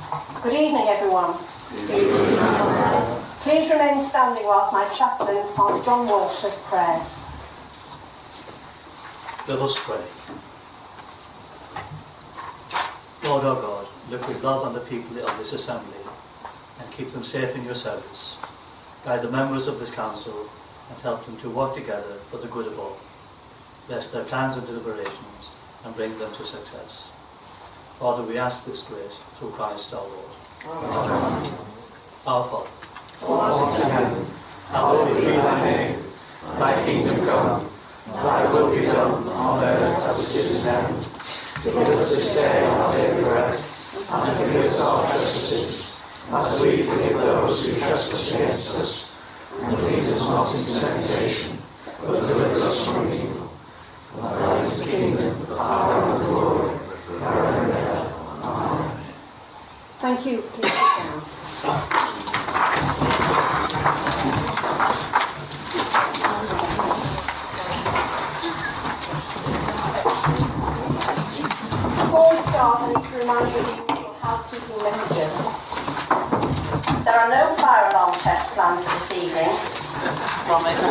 Good evening, everyone. Good evening. Please remain standing whilst my chaplain, Father John Walsh, says prayers. Let us pray. Lord our God, look with love on the people of this assembly and keep them safe in your service. Guide the members of this council and help them to work together for the good of all. Bless their plans and deliberations and bring them to success. Father, we ask this grace through Christ our Lord. Amen. Our Father, who art in heaven, hallowed be thy name. Thy kingdom come, thy will be done on earth as it is in heaven. Give us this day our daily bread, and forgive us our trespasses, as we forgive those who trespass against us. And lead us not into temptation, but deliver us from evil. For thine is the kingdom, the power, and the glory, forever and ever. Amen. Thank you. Please sit down. Before we start, I need to remind you of the usual housekeeping messages. There are no fire alarm tests planned for this evening. Promise.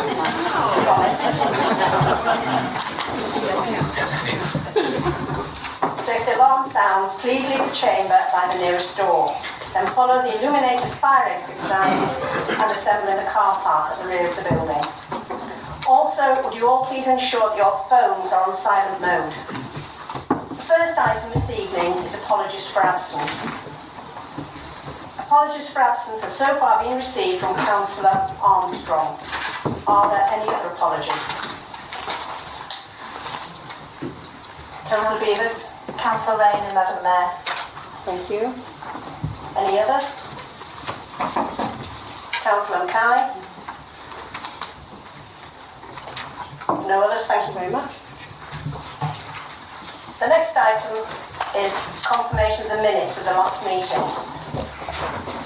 So if the alarm sounds, please leave the chamber by the nearest door. Then follow the illuminated fire exit signs and assemble in the car park at the rear of the building. Also, would you all please ensure that your phones are on silent mode. The first item this evening is apologies for absence. Apologies for absence have so far been received from Councillor Armstrong. Are there any other apologies? Councillor Beavers? Councillor Rain and Madam Mayor. Thank you. Any others? Councillor Mackay? No others, thank you very much. The next item is confirmation of the minutes of the last meeting.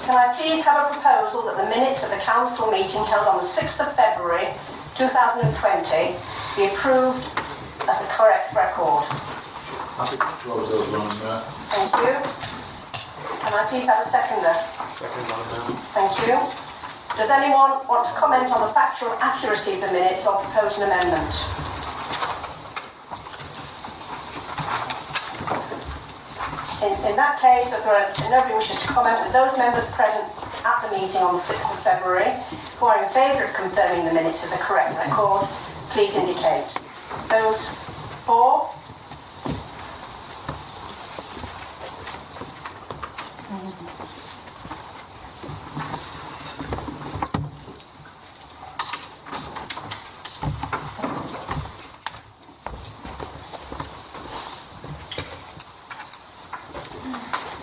Can I please have a proposal that the minutes of the council meeting held on the 6th of February 2020 be approved as the correct record? Happy to close those ones, Mayor. Thank you. Can I please have a seconder? Second one, Mayor. Thank you. Does anyone want to comment on the factual accuracy of the minutes or propose an amendment? In that case, if nobody wishes to comment, with those members present at the meeting on the 6th of February who are in favour of confirming the minutes as a correct record, please indicate. Those for?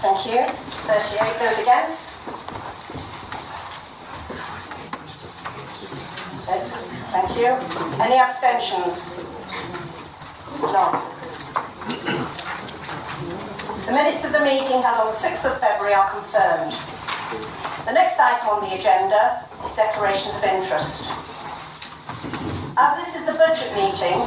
Thank you. 38. Those against? 6. Thank you. Any abstentions? None. The minutes of the meeting held on the 6th of February are confirmed. The next item on the agenda is declarations of interest. As this is the budget meeting,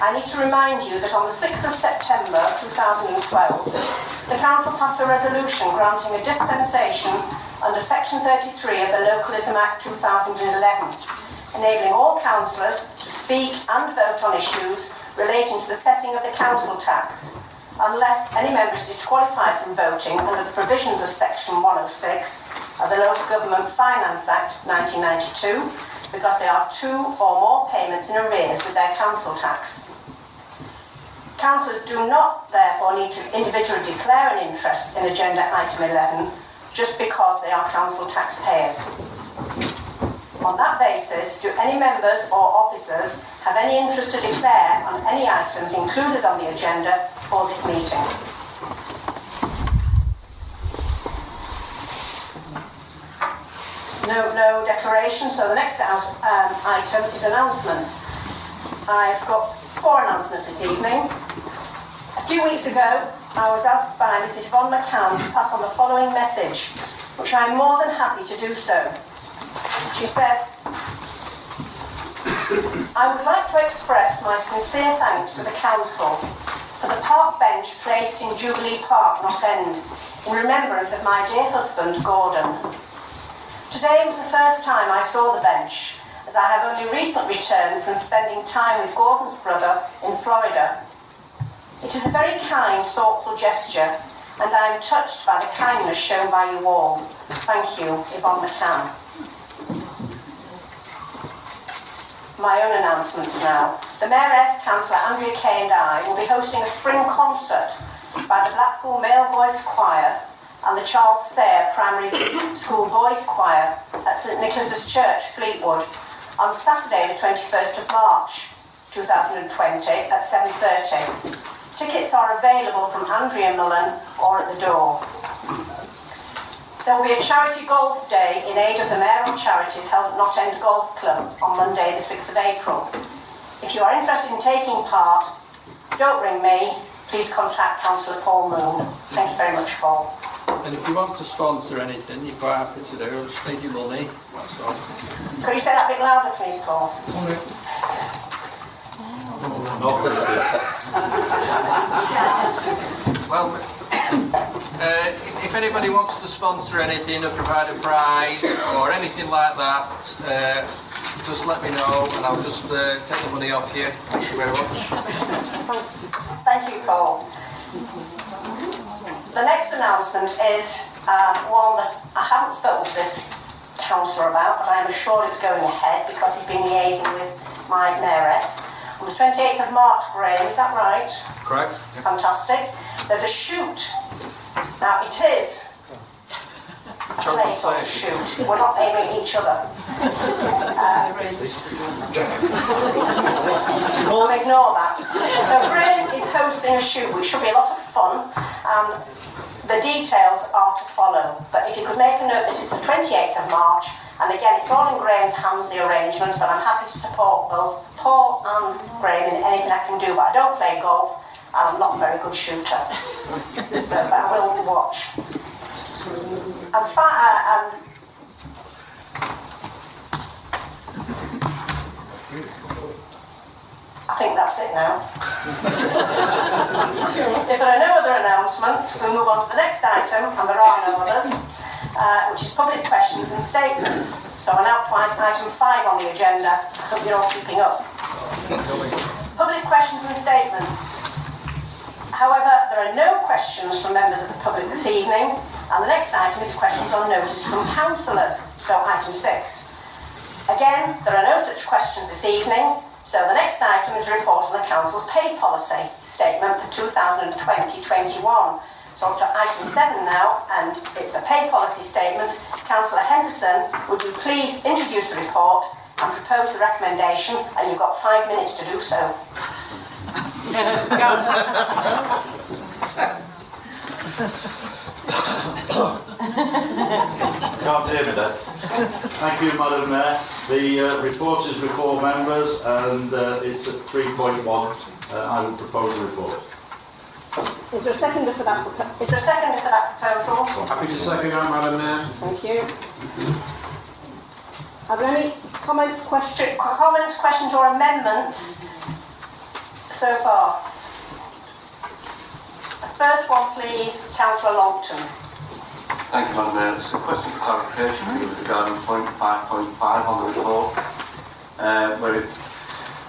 I need to remind you that on the 6th of September 2012, the Council passed a resolution granting a dispensation under Section 33 of the Localism Act 2011, enabling all councillors to speak and vote on issues relating to the setting of the council tax, unless any member is disqualified from voting under the provisions of Section 106 of the Local Government Finance Act 1992, because there are 2 or more payments in arrears with their council tax. Councillors do not, therefore, need to individually declare an interest in agenda item 11 just because they are council taxpayers. On that basis, do any members or officers have any interest to declare on any items included on the agenda for this meeting? No declaration, so the next item is announcements. I've got 4 announcements this evening. A few weeks ago, I was asked by Mrs. Von McCann to pass on the following message, which I am more than happy to do so. She says, I would like to express my sincere thanks to the Council for the park bench placed in Jubilee Park, Knott End, in remembrance of my dear husband, Gordon. Today was the first time I saw the bench, as I have only recently returned from spending time with Gordon's brother in Florida. It is a very kind, thoughtful gesture, and I am touched by the kindness shown by you all. Thank you, Yvonne McCann. My own announcements now. The Mayoress, Councillor Andrea Kay and I will be hosting a spring concert by the Blackpool Male Voice Choir and the Charles Sayre Primary School Boys Choir at St Nicholas's Church, Fleetwood, on Saturday the 21st of March 2020 at 7:30. Tickets are available from Andrea Mullen or at the door. There will be a charity golf day in aid of the mayoral charities held at Knott End Golf Club on Monday the 6th of April. If you are interested in taking part, don't ring me, please contact Councillor Paul Moon. Thank you very much, Paul. And if you want to sponsor anything, you're quite happy to do, just need your money, that's all. Could you say that a bit louder, please, Paul? Well, if anybody wants to sponsor anything or provide a prize or anything like that, just let me know and I'll just take the money off you. Thank you very much. Thanks. Thank you, Paul. The next announcement is one that I haven't spoken to this councillor about, but I am assured it's going ahead because he's been liaising with my mayoress. On the 28th of March, Graham, is that right? Correct. Fantastic. There's a shoot. Now, it is a play sort of shoot. We're not aiming at each other. We'll ignore that. So Graham is hosting a shoot, which should be a lot of fun. The details are to follow. But if you could make a note that it's the 28th of March, and again, it's all in Graham's hands, the arrangements, but I'm happy to support both Paul and Graham in anything I can do. But I don't play golf, and I'm not a very good shooter. So, but I will watch. And I think that's it now. If there are no other announcements, we'll move on to the next item, and there are no others, which is public questions and statements. So we're now to item 5 on the agenda. I hope you're all keeping up. Public questions and statements. However, there are no questions from members of the public this evening, and the next item is questions on notice from councillors, so item 6. Again, there are no such questions this evening, so the next item is a report on the council's pay policy statement for 2020-21. So on to item 7 now, and it's the pay policy statement. Councillor Henderson, would you please introduce the report and propose the recommendation, and you've got 5 minutes to do so. Can't hear me there. Thank you, Madam Mayor. The report is before members and it's at 3.1. I will propose a report. Is there a seconder for that? Is there a seconder for that proposal? Happy to second that, Madam Mayor. Thank you. Are there any comments, questions, or amendments so far? The first one, please, Councillor Longton. Thank you, Madam Mayor. It's a question for clarification regarding point 5.5 on the report, where it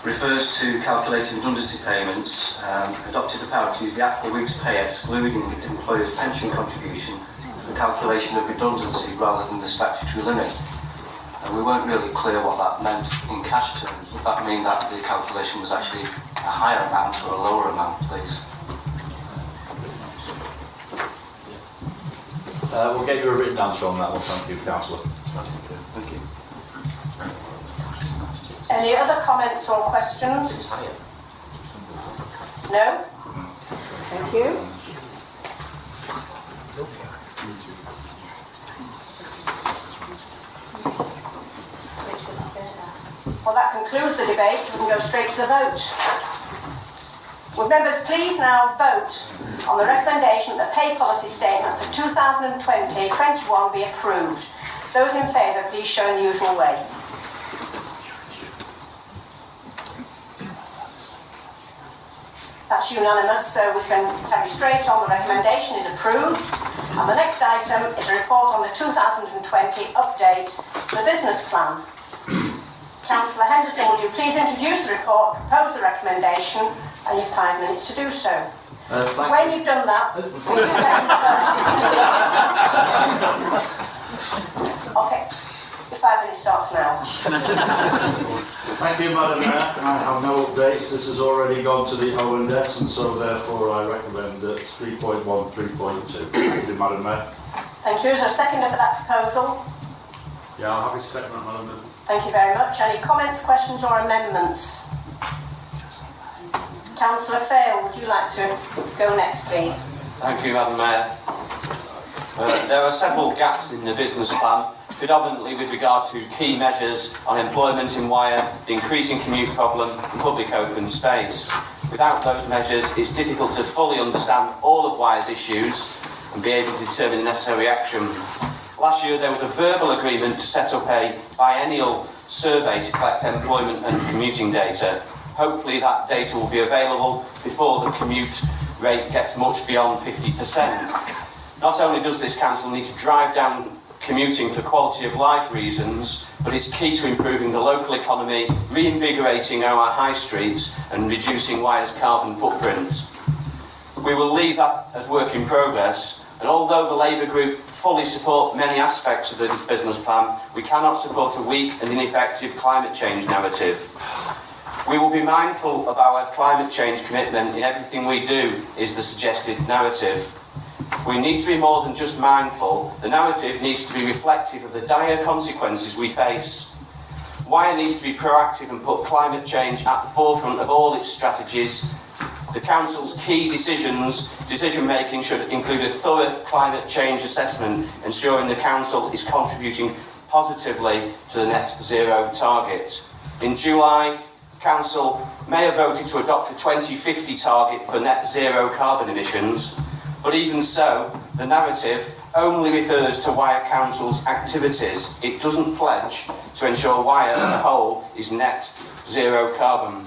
refers to calculating redundancy payments. Adopted the power to use the actual week's pay excluding the employer's pension contribution for the calculation of redundancy rather than the statutory limit. And we weren't really clear what that meant in cash terms. Would that mean that the calculation was actually a higher amount or a lower amount, please? We'll get you a written answer on that one. Thank you, Councillor. Thank you. Any other comments or questions? No? Thank you. Well, that concludes the debate, so we can go straight to the vote. Would members please now vote on the recommendation that the pay policy statement for 2020-21 be approved. Those in favour, please show in the usual way. That That's unanimous, so we can carry straight on. The recommendation is approved. And the next item is a report on the 2020 update to the business plan. Councillor Henderson, would you please introduce the report, propose the recommendation, and you've 5 minutes to do so. When you've done that, okay, your 5 minutes starts now. Thank you, Madam Mayor. I have no updates. This has already gone to the O&S, and so therefore I recommend that 3.1, 3.2. Thank you, Madam Mayor. Thank you. Is there a seconder for that proposal? Yeah, I'll have a second, Madam Mayor. Thank you very much. Any comments, questions or amendments? Councillor Fail, would you like to go next, please? Thank you, Madam Mayor. There are several gaps in the business plan, predominantly with regard to key measures on employment in Wyre, the increasing commute problem and public open space. Without those measures, it's difficult to fully understand all of Wyre's issues and be able to determine the necessary action. Last year there was a verbal agreement to set up a biennial survey to collect employment and commuting data. Hopefully that data will be available before the commute rate gets much beyond 50%. Not only does this council need to drive down commuting for quality of life reasons, but it's key to improving the local economy, reinvigorating our high streets and reducing Wyre's carbon footprint. We will leave that as work in progress, and although the Labour Group fully support many aspects of the business plan, we cannot support a weak and ineffective climate change narrative. We will be mindful of our climate change commitment in everything we do, is the suggested narrative. We need to be more than just mindful. The narrative needs to be reflective of the dire consequences we face. Wyre needs to be proactive and put climate change at the forefront of all its strategies. The Council's key decision-making should include a thorough climate change assessment, ensuring the Council is contributing positively to the net zero target. In July, Council may have voted to adopt a 2050 target for net zero carbon emissions, but even so, the narrative only refers to Wyre Council's activities. It doesn't pledge to ensure Wyre as a whole is net zero carbon.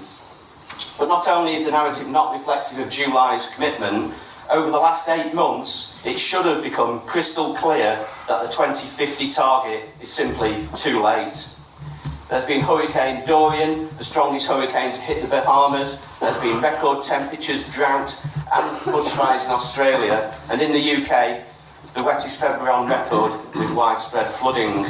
But not only is the narrative not reflective of July's commitment, over the last 8 months, it should have become crystal clear that the 2050 target is simply too late. There's been Hurricane Dorian, the strongest hurricane to hit the Bahamas. There's been record temperatures, drought and bushfires in Australia. And in the UK, the wettest February on record with widespread flooding.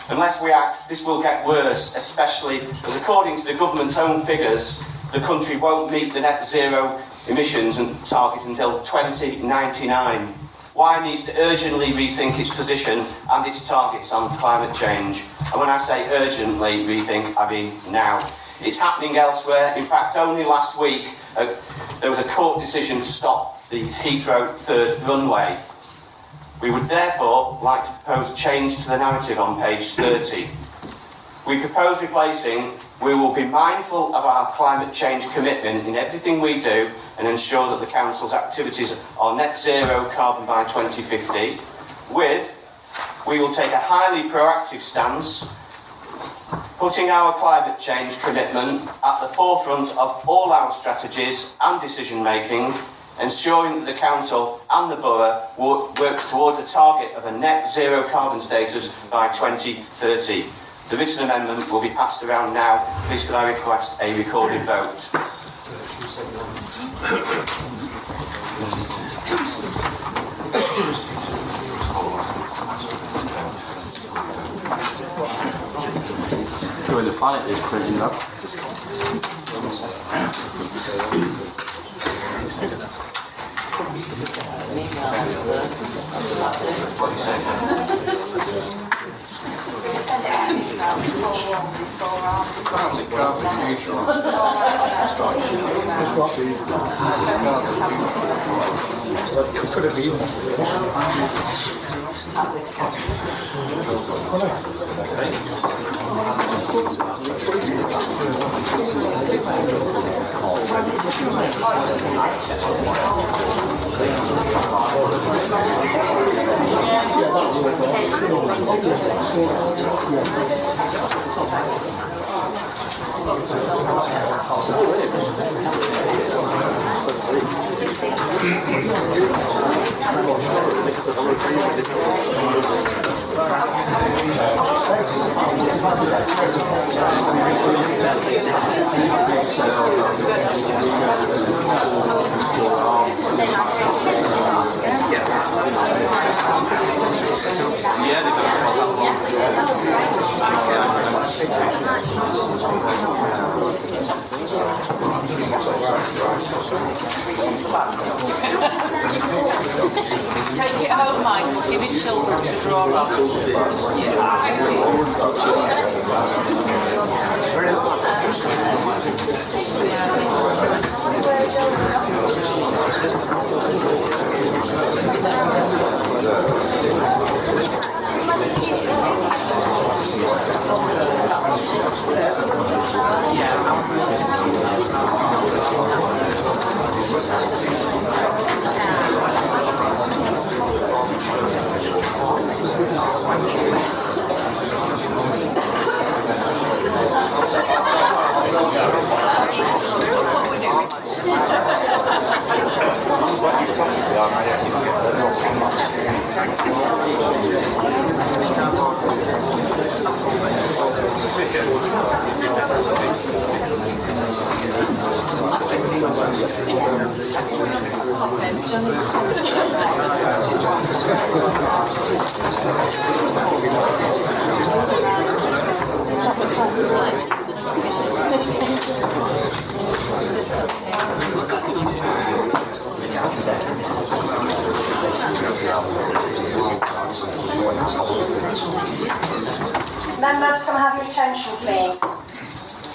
Unless we act, this will get worse, especially as according to the government's own figures, the country won't meet the net zero emissions and target until 2099. Wyre needs to urgently rethink its position and its targets on climate change. And when I say urgently rethink, I mean now. It's happening elsewhere. In fact, only last week there was a court decision to stop the Heathrow third runway. We would therefore like to propose a change to the narrative on page 30. We propose replacing "We will be mindful of our climate change commitment in everything we do and ensure that the Council's activities are net zero carbon by 2050 with "We will take a highly proactive stance, putting our climate change commitment at the forefront of all our strategies and decision making, ensuring that the Council and the Borough works towards a target of a net zero carbon status by 2030. The written amendment will be passed around now. Please could I request a recorded vote? When the planet is printing up. What are you saying? Carbon neutral. Could have been. Take it home, Mike. Give it children to draw on. Members, can I have your attention, please?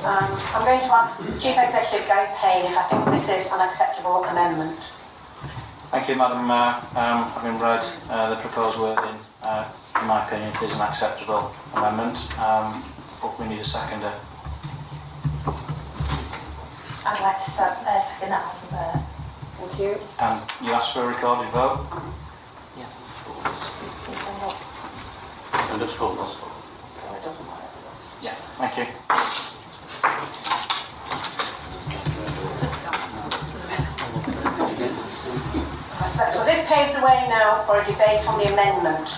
I'm going to ask Chief Executive Gary Payne if I think this is an acceptable amendment. Thank you, Madam Mayor. Having read the proposed wording, in my opinion, it is an acceptable amendment, but we need a seconder. I'd like to second that, Madam Mayor. Thank you. And you asked for a recorded vote? And it's full possible. Yeah. Thank you. So this paves the way now for a debate on the amendment.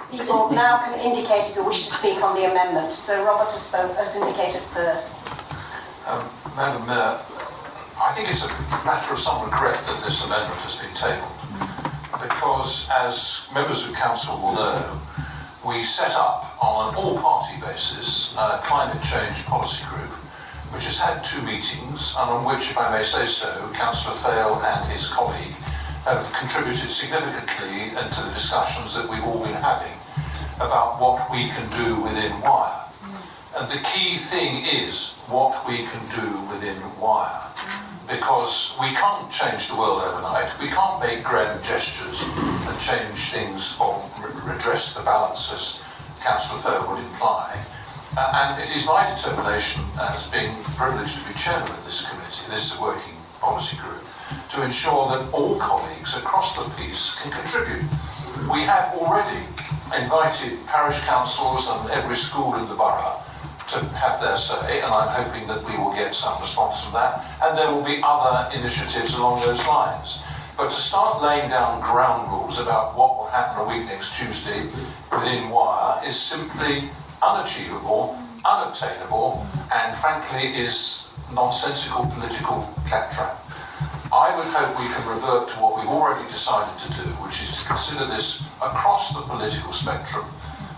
People now can indicate if they wish to speak on the amendment. So Robert has indicated first. Madam Mayor, I think it's a matter of some regret that this amendment has been tabled, because as members of council will know, we set up on an all-party basis a climate change policy group, which has had 2 meetings, and on which, if I may say so, Councillor Fale and his colleague have contributed significantly into the discussions that we've all been having about what we can do within Wyre. And the key thing is what we can do within Wyre, because we can't change the world overnight. We can't make grand gestures and change things or redress the balance, as Councillor Fale would imply. And it is my determination, as being privileged to be chairman of this committee, this working policy group, to ensure that all colleagues across the piece can contribute. We have already invited parish councils and every school in the borough to have their say, and I'm hoping that we will get some response from that, and there will be other initiatives along those lines. But to start laying down ground rules about what will happen a week next Tuesday within Wyre is simply unachievable, unobtainable, and frankly is nonsensical political claptrap. I would hope we can revert to what we've already decided to do, which is to consider this across the political spectrum,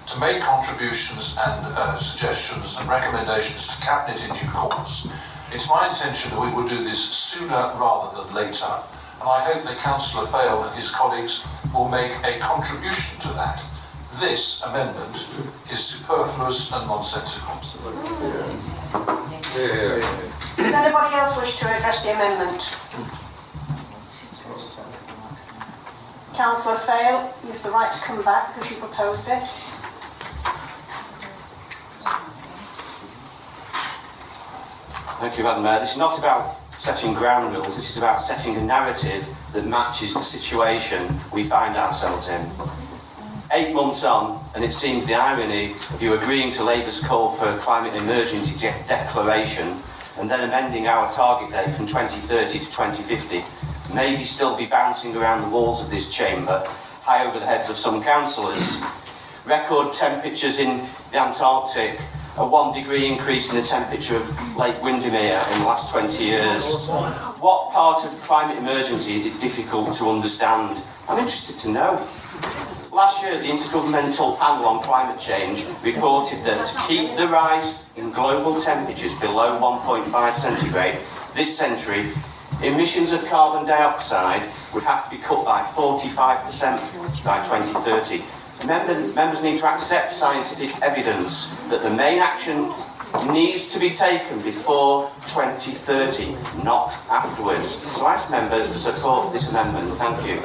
to make contributions and suggestions and recommendations to Cabinet in due course. It's my intention that we will do this sooner rather than later, and I hope that Councillor Fale and his colleagues will make a contribution to that. This amendment is superfluous and nonsensical. Does anybody else wish to address the amendment? Councillor Fale, you have the right to come back because you proposed it. Thank you, Madam Mayor. This is not about setting ground rules, this is about setting a narrative that matches the situation we find ourselves in. 8 months on, and it seems the irony of you agreeing to Labour's call for a climate emergency declaration and then amending our target date from 2030 to 2050 maybe still be bouncing around the walls of this chamber, high over the heads of some councillors. Record temperatures in the Antarctic, a 1 degree increase in the temperature of Lake Windermere in the last 20 years. What part of climate emergency is it difficult to understand? I'm interested to know. Last year, the Intergovernmental Panel on Climate Change reported that to keep the rise in global temperatures below 1.5 centigrade this century, emissions of carbon dioxide would have to be cut by 45% by 2030. Members need to accept scientific evidence that the main action needs to be taken before 2030, not afterwards. So I ask members to support this amendment. Thank you.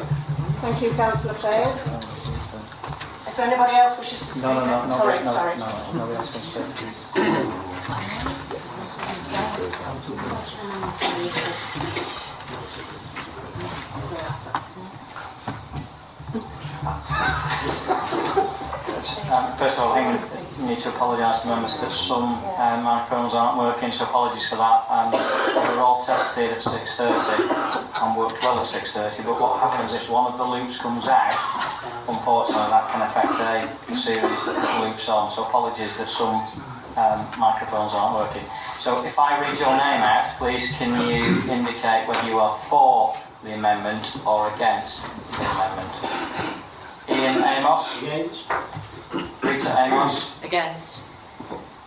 Thank you, Councillor Fair. Is there anybody else wishes to speak? Sorry. Nobody else can speak. First of all, I think we need to apologise to members that some microphones aren't working, so apologies for that. We were all tested at 6:30 and worked well at 6:30, but what happens if one of the loops comes out, unfortunately that can affect a series that the loops on, so apologies that some microphones aren't working. So if I read your name out, please can you indicate whether you are for the amendment or against the amendment? Ian Amos? Against. Rita Amos? Against.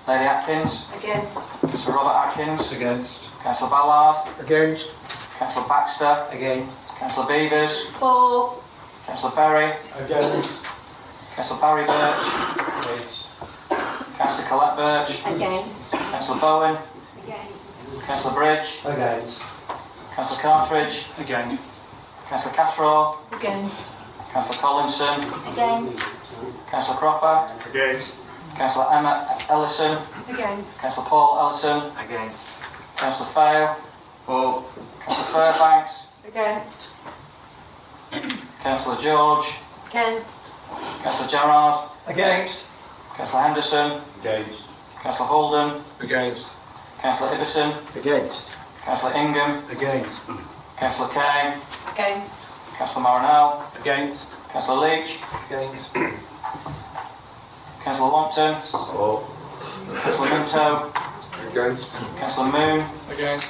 Lady Atkins? Against. Sir Robert Atkins? Against. Councillor Ballard? Against. Councillor Baxter? Against. Councillor Beavers? For. Councillor Berry? Against. Councillor Barry Birch? Against. Councillor Colette Birch? Against. Councillor Bowen? Against. Councillor Bridge? Against. Councillor Cartridge? Against. Councillor Catterall? Against. Councillor Collinson? Against. Councillor Cropper? Against. Councillor Emma Ellison? Against. Councillor Paul Ellison? Against. Councillor Fayle? For. Councillor Fairbanks? Against. Councillor George? Against. Councillor Gerrard? Against. Councillor Henderson? Against. Councillor Holden? Against. Councillor Ibbison? Against. Councillor Ingham? Against. Councillor Kane? Against. Councillor Marinell? Against. Councillor Leach? Against. Councillor Lompton? For. Councillor Minto? Against. Councillor Moon? Against.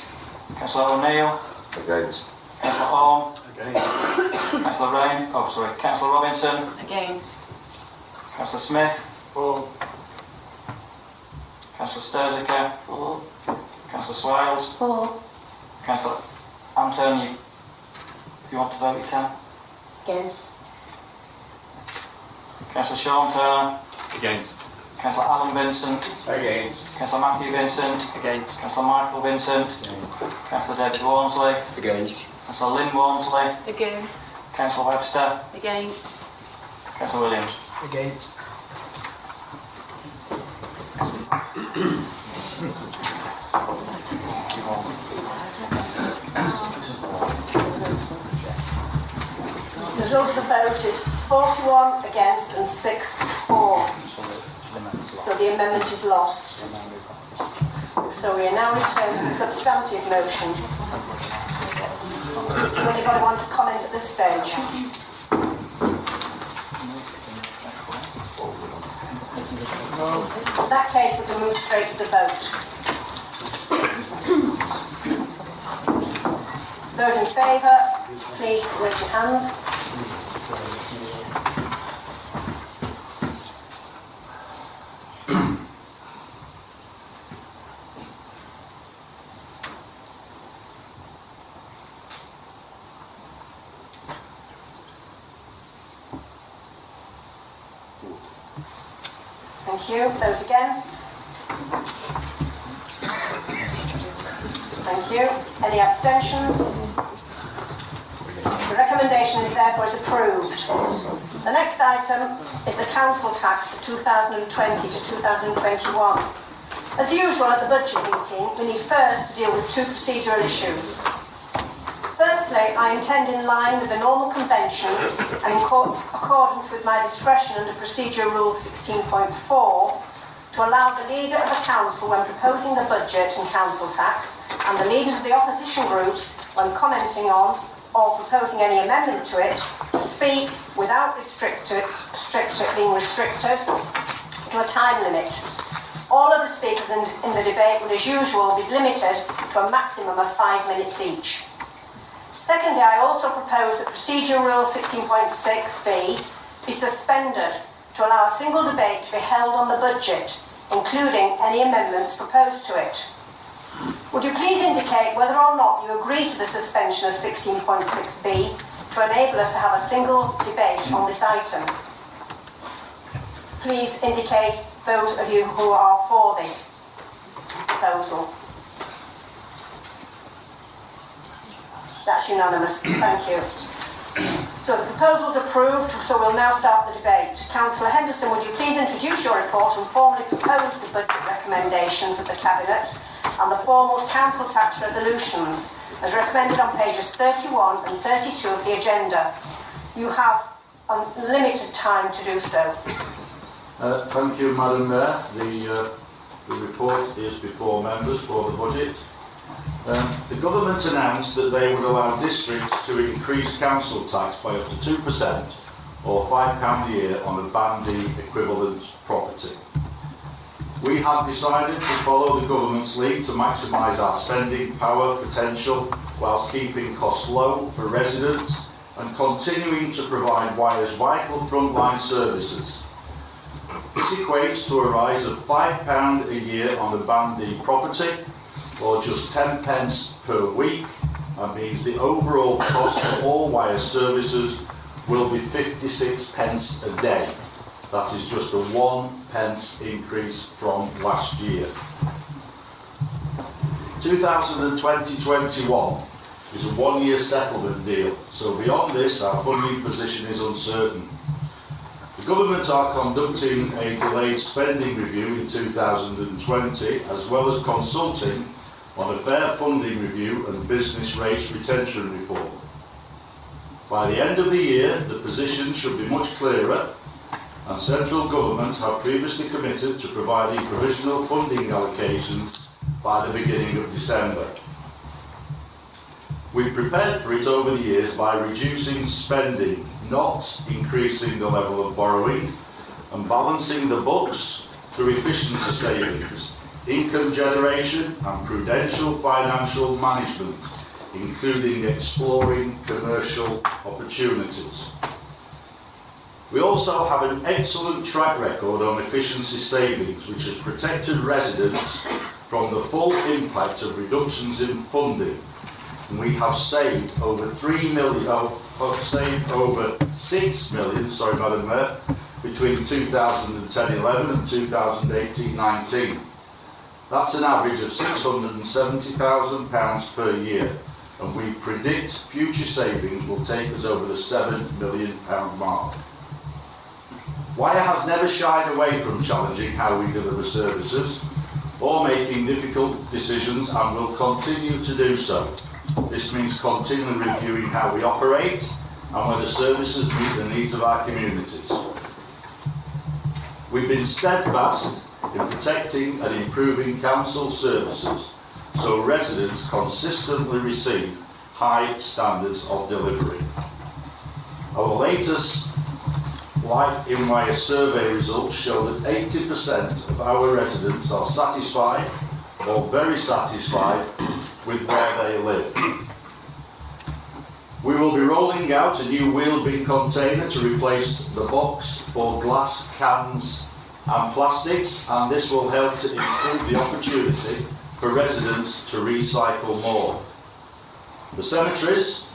Councillor O'Neill? Against. Councillor Orme? Against. Councillor Councillor Robinson? Against. Councillor Smith? For. Councillor Sturziker? For. Councillor Swales? For. Councillor Anton, if you want to vote, you can. Against. Councillor Sean Turner? Against. Councillor Alan Vincent? Against. Councillor Matthew Vincent? Against. Councillor Michael Vincent? Councillor David Walmsley? Against. Councillor Lynn Walmsley? Against. Councillor Webster? Against. Councillor Williams? Against. The result of the vote is 41 against and 6 for. So the amendment is lost. So we are now returning to the substantive motion. Does anybody want to comment at this stage? In that case, we can move straight to the vote. Those in favour, please raise your hand. Thank you. Those against? Thank you. Any abstentions? The recommendation is therefore approved. The next item is the council tax for 2020 to 2021. As usual at the budget meeting, we need first to deal with two procedural issues. First Firstly, I intend, in line with the normal convention and in accordance with my discretion under Procedure Rule 16.4, to allow the leader of the council, when proposing the budget and council tax, and the leaders of the opposition groups, when commenting on or proposing any amendment to it, to speak without being restricted to a time limit. All other speakers in the debate would, as usual, be limited to a maximum of 5 minutes each. Secondly, I also propose that Procedure Rule 16.6b be suspended to allow a single debate to be held on the budget, including any amendments proposed to it. Would you please indicate whether or not you agree to the suspension of 16.6b to enable us to have a single debate on this item? Please indicate those of you who are for the proposal. That's unanimous. Thank you. So the proposal's approved, so we'll now start the debate. Councillor Henderson, would you please introduce your report and formally propose the budget recommendations of the Cabinet and the formal council tax resolutions as recommended on pages 31 and 32 of the agenda? You have unlimited time to do so. Thank you, Madam Mayor. The report is before members for the budget. The government announced that they would allow districts to increase council tax by up to 2% or £5 a year on a bandy equivalent property. We have decided to follow the government's lead to maximise our spending power potential whilst keeping costs low for residents and continuing to provide Wyre's vital frontline services. This equates to a rise of £5 a year on a bandy property, or just 10 pence per week, and means the overall cost for all Wyre services will be 56 pence a day. That is just a 1 pence increase from last year. 2020-21 is a one-year settlement deal, so beyond this our funding position is uncertain. The government are conducting a delayed spending review in 2020, as well as consulting on a fair funding review and business rates retention reform. By the end of the year, the position should be much clearer, and central government have previously committed to providing provisional funding allocations by the beginning of December. We've prepared for it over the years by reducing spending, not increasing the level of borrowing, and balancing the books through efficiency savings, income generation and prudential financial management, including exploring commercial opportunities. We also have an excellent track record on efficiency savings, which has protected residents from the full impact of reductions in funding. And we have saved over 6 million, Madam Mayor, between 2010-11 and 2018-19. That's an average of £670,000 per year, and we predict future savings will take us over the £7 million mark. Wyre has never shied away from challenging how we deliver services or making difficult decisions, and will continue to do so. This means continually reviewing how we operate and whether services meet the needs of our communities. We've been steadfast in protecting and improving council services so residents consistently receive high standards of delivery. Our latest Life in Wyre survey results show that 80% of our residents are satisfied or very satisfied with where they live. We will be rolling out a new wheel bin container to replace the box for glass, cans and plastics, and this will help to improve the opportunity for residents to recycle more. The cemeteries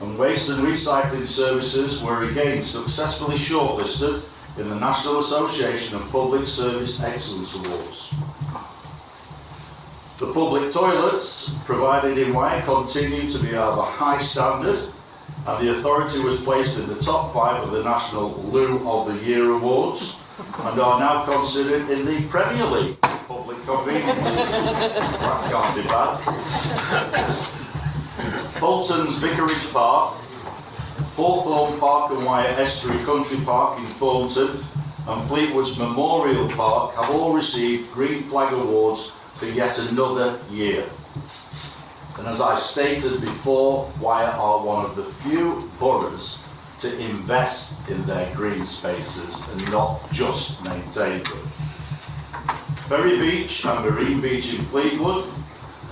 and waste and recycling services were again successfully shortlisted in the National Association of Public Service Excellence Awards. The public toilets provided in Wyre continue to be of a high standard, and the authority was placed in the top 5 of the National Loo of the Year Awards and are now considered in the Premier League public convenience. That can't be bad. Bolton's Vicarage Park, Hawthorne Park and Wyre Estuary Country Park in Thornton, and Fleetwood's Memorial Park have all received Green Flag Awards for yet another year. And as I stated before, Wyre are one of the few boroughs to invest in their green spaces and not just maintain them. Ferry Beach and Marine Beach in Fleetwood,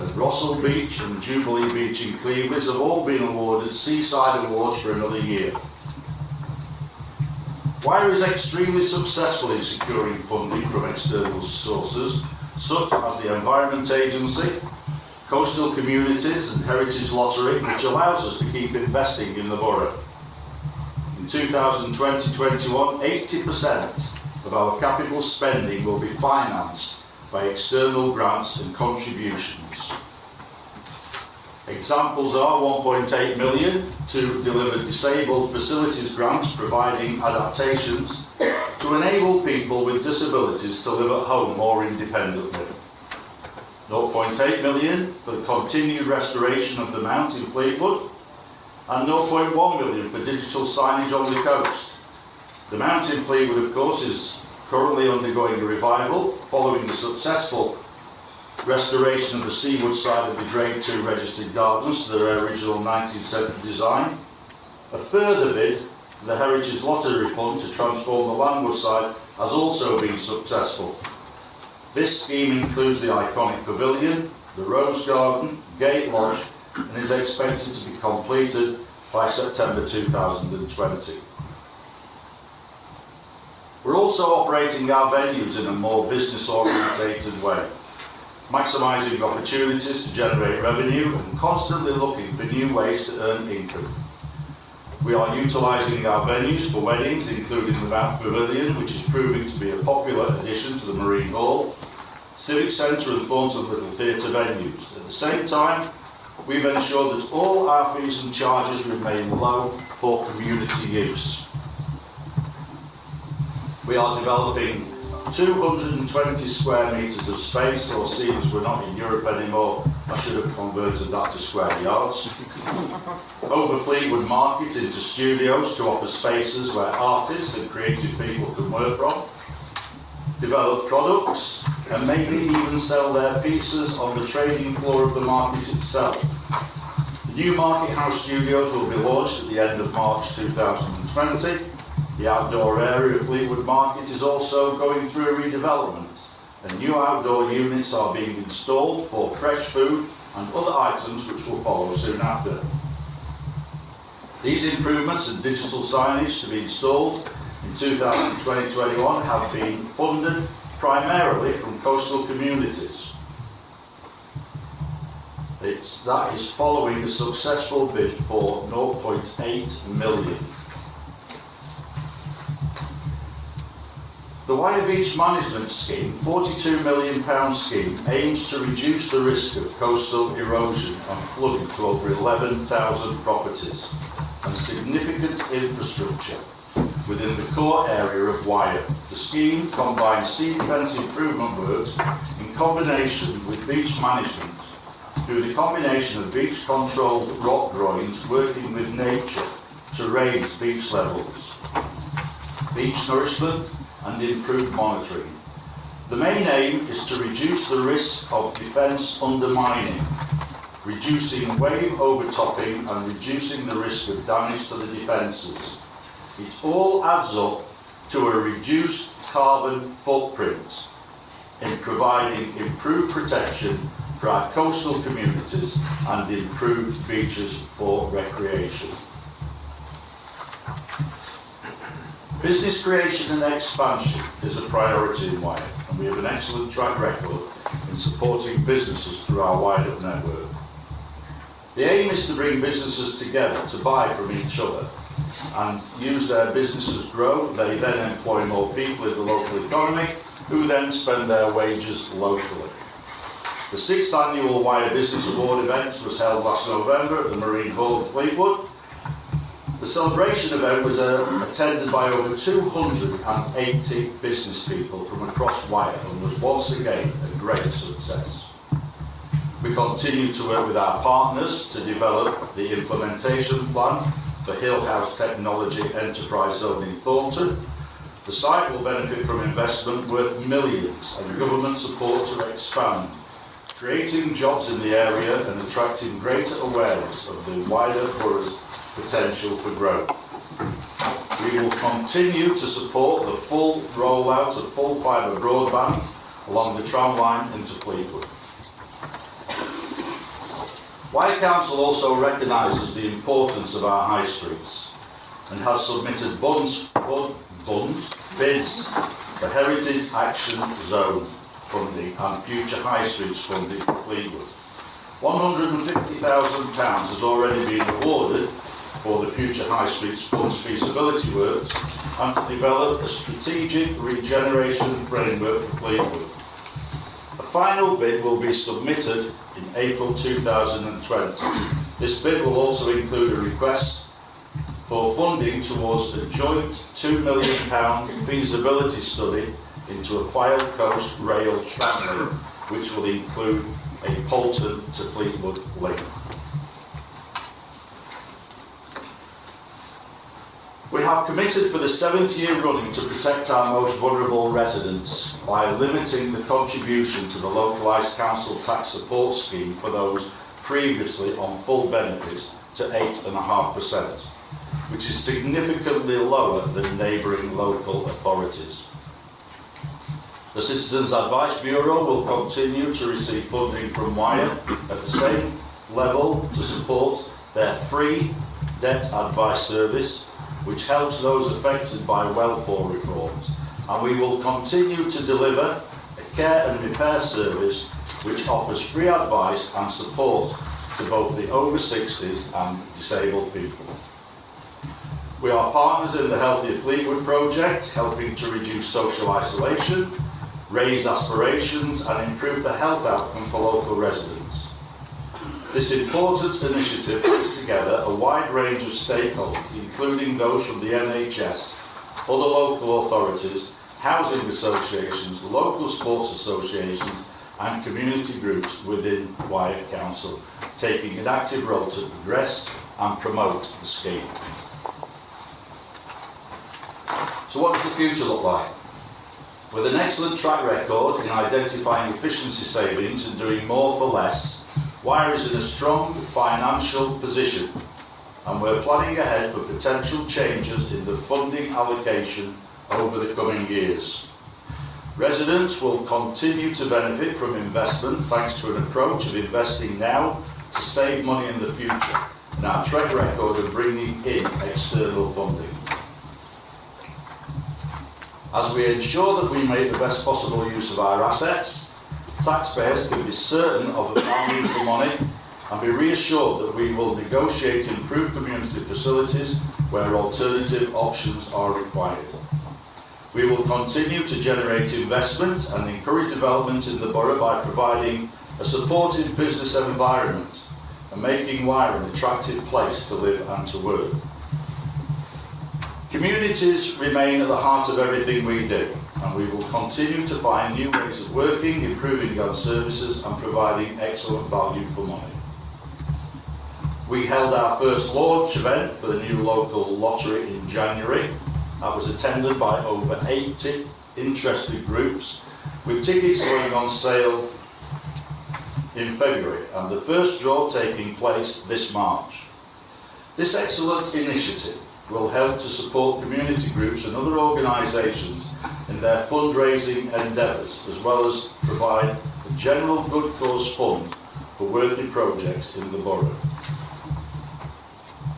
and Rossall Beach and Jubilee Beach in Cleveland have all been awarded Seaside Awards for another year. Wyre is extremely successful in securing funding from external sources, such as the Environment Agency, Coastal Communities and Heritage Lottery, which allows us to keep investing in the borough. In 2020-21, 80% of our capital spending will be financed by external grants and contributions. Examples are 1.8 million to deliver disabled facilities grants providing adaptations to enable people with disabilities to live at home more independently. 0.8 million for the continued restoration of the Mount in Fleetwood, and 0.1 million for digital signage on the coast. The Mount in Fleetwood, of course, is currently undergoing a revival following the successful restoration of the seaward side of the Grade 2 registered gardens to their original 19th century design. A further bid for the Heritage Lottery Fund to transform the landward side has also been successful. This scheme includes the iconic pavilion, the Rose Garden, Gate Lodge, and is expected to be completed by September 2020. We're also operating our venues in a more business-orientated way, maximising opportunities to generate revenue and constantly looking for new ways to earn income. We are utilising our venues for weddings, including the Mount Pavilion, which is proving to be a popular addition to the Marine Hall, Civic Centre and Thornton Little Theatre venues. At the same time, we've ensured that all our fees and charges remain low for community use. We are developing 220 square metres of space, or seeing as we're not in Europe anymore, I should have converted that to square yards. Over Fleetwood Market into studios to offer spaces where artists and creative people can work from, develop products, and maybe even sell their pieces on the trading floor of the market itself. The new Market House Studios will be launched at the end of March 2020. The outdoor area of Fleetwood Market is also going through a redevelopment, and new outdoor units are being installed for fresh food and other items which will follow soon after. These improvements and digital signage to be installed in 2020-21 have been funded primarily from coastal communities. That is following a successful bid for 0.8 million. The Wyre Beach Management Scheme, £42 million scheme, aims to reduce the risk of coastal erosion and flooding to over 11,000 properties and significant infrastructure within the core area of Wyre. The scheme combines sea defence improvement works in combination with beach management through the combination of beach-controlled rock groins working with nature to raise beach levels, beach nourishment and improved monitoring. The main aim is to reduce the risk of defence undermining, reducing wave overtopping and reducing the risk of damage to the defences. It all adds up to a reduced carbon footprint in providing improved protection for our coastal communities and improved beaches for recreation. Business creation and expansion is a priority in Wyre, and we have an excellent track record in supporting businesses through our wider network. The aim is to bring businesses together to buy from each other and use their businesses grow. They then employ more people in the local economy, who then spend their wages locally. The 6th annual Wyre Business Award event was held last November at the Marine Hall in Fleetwood. The celebration event was attended by over 280 business people from across Wyre and was once again a great success. We continue to work with our partners to develop the implementation plan for Hill House Technology Enterprise Zone in Thornton. The site will benefit from investment worth millions and government support to expand, creating jobs in the area and attracting greater awareness of the wider borough's potential for growth. We will continue to support the full rollout of full fibre broadband along the tram line into Fleetwood. Wyre Council also recognises the importance of our high streets and has submitted bids for Heritage Action Zone funding and future high streets funding for Fleetwood. £150,000 has already been awarded for the future high streets funds feasibility works and to develop a strategic regeneration framework for Fleetwood. A final bid will be submitted in April 2020. This bid will also include a request for funding towards a joint £2 million feasibility study into a Fylde Coast rail tram link, which will include a Polton to Fleetwood link. We have committed for the 7th year running to protect our most vulnerable residents by limiting the contribution to the localised council tax support scheme for those previously on full benefits to 8.5%, which is significantly lower than neighbouring local authorities. The Citizens Advice Bureau will continue to receive funding from Wyre at the same level to support their free debt advice service, which helps those affected by welfare reforms, and we will continue to deliver a care and repair service which offers free advice and support to both the over 60s and disabled people. We are partners in the Healthier Fleetwood project, helping to reduce social isolation, raise aspirations and improve the health outcome for local residents. This important initiative brings together a wide range of stakeholders, including those from the NHS, other local authorities, housing associations, local sports associations and community groups within Wyre Council, taking an active role to progress and promote the scheme. So what does the future look like? With an excellent track record in identifying efficiency savings and doing more for less, Wyre is in a strong financial position, and we're planning ahead for potential changes in the funding allocation over the coming years. Residents will continue to benefit from investment thanks to an approach of investing now to save money in the future, and our track record of bringing in external funding. As we ensure that we make the best possible use of our assets, taxpayers can be certain of the value for money and be reassured that we will negotiate improved community facilities where alternative options are required. We will continue to generate investment and encourage development in the borough by providing a supportive business environment and making Wyre an attractive place to live and to work. Communities remain at the heart of everything we do, and we will continue to find new ways of working, improving our services and providing excellent value for money. We held our first launch event for the new local lottery in January. That was attended by over 80 interested groups, with tickets going on sale in February and the first draw taking place this March. This excellent initiative will help to support community groups and other organisations in their fundraising endeavours, as well as provide a general good cause fund for worthy projects in the borough.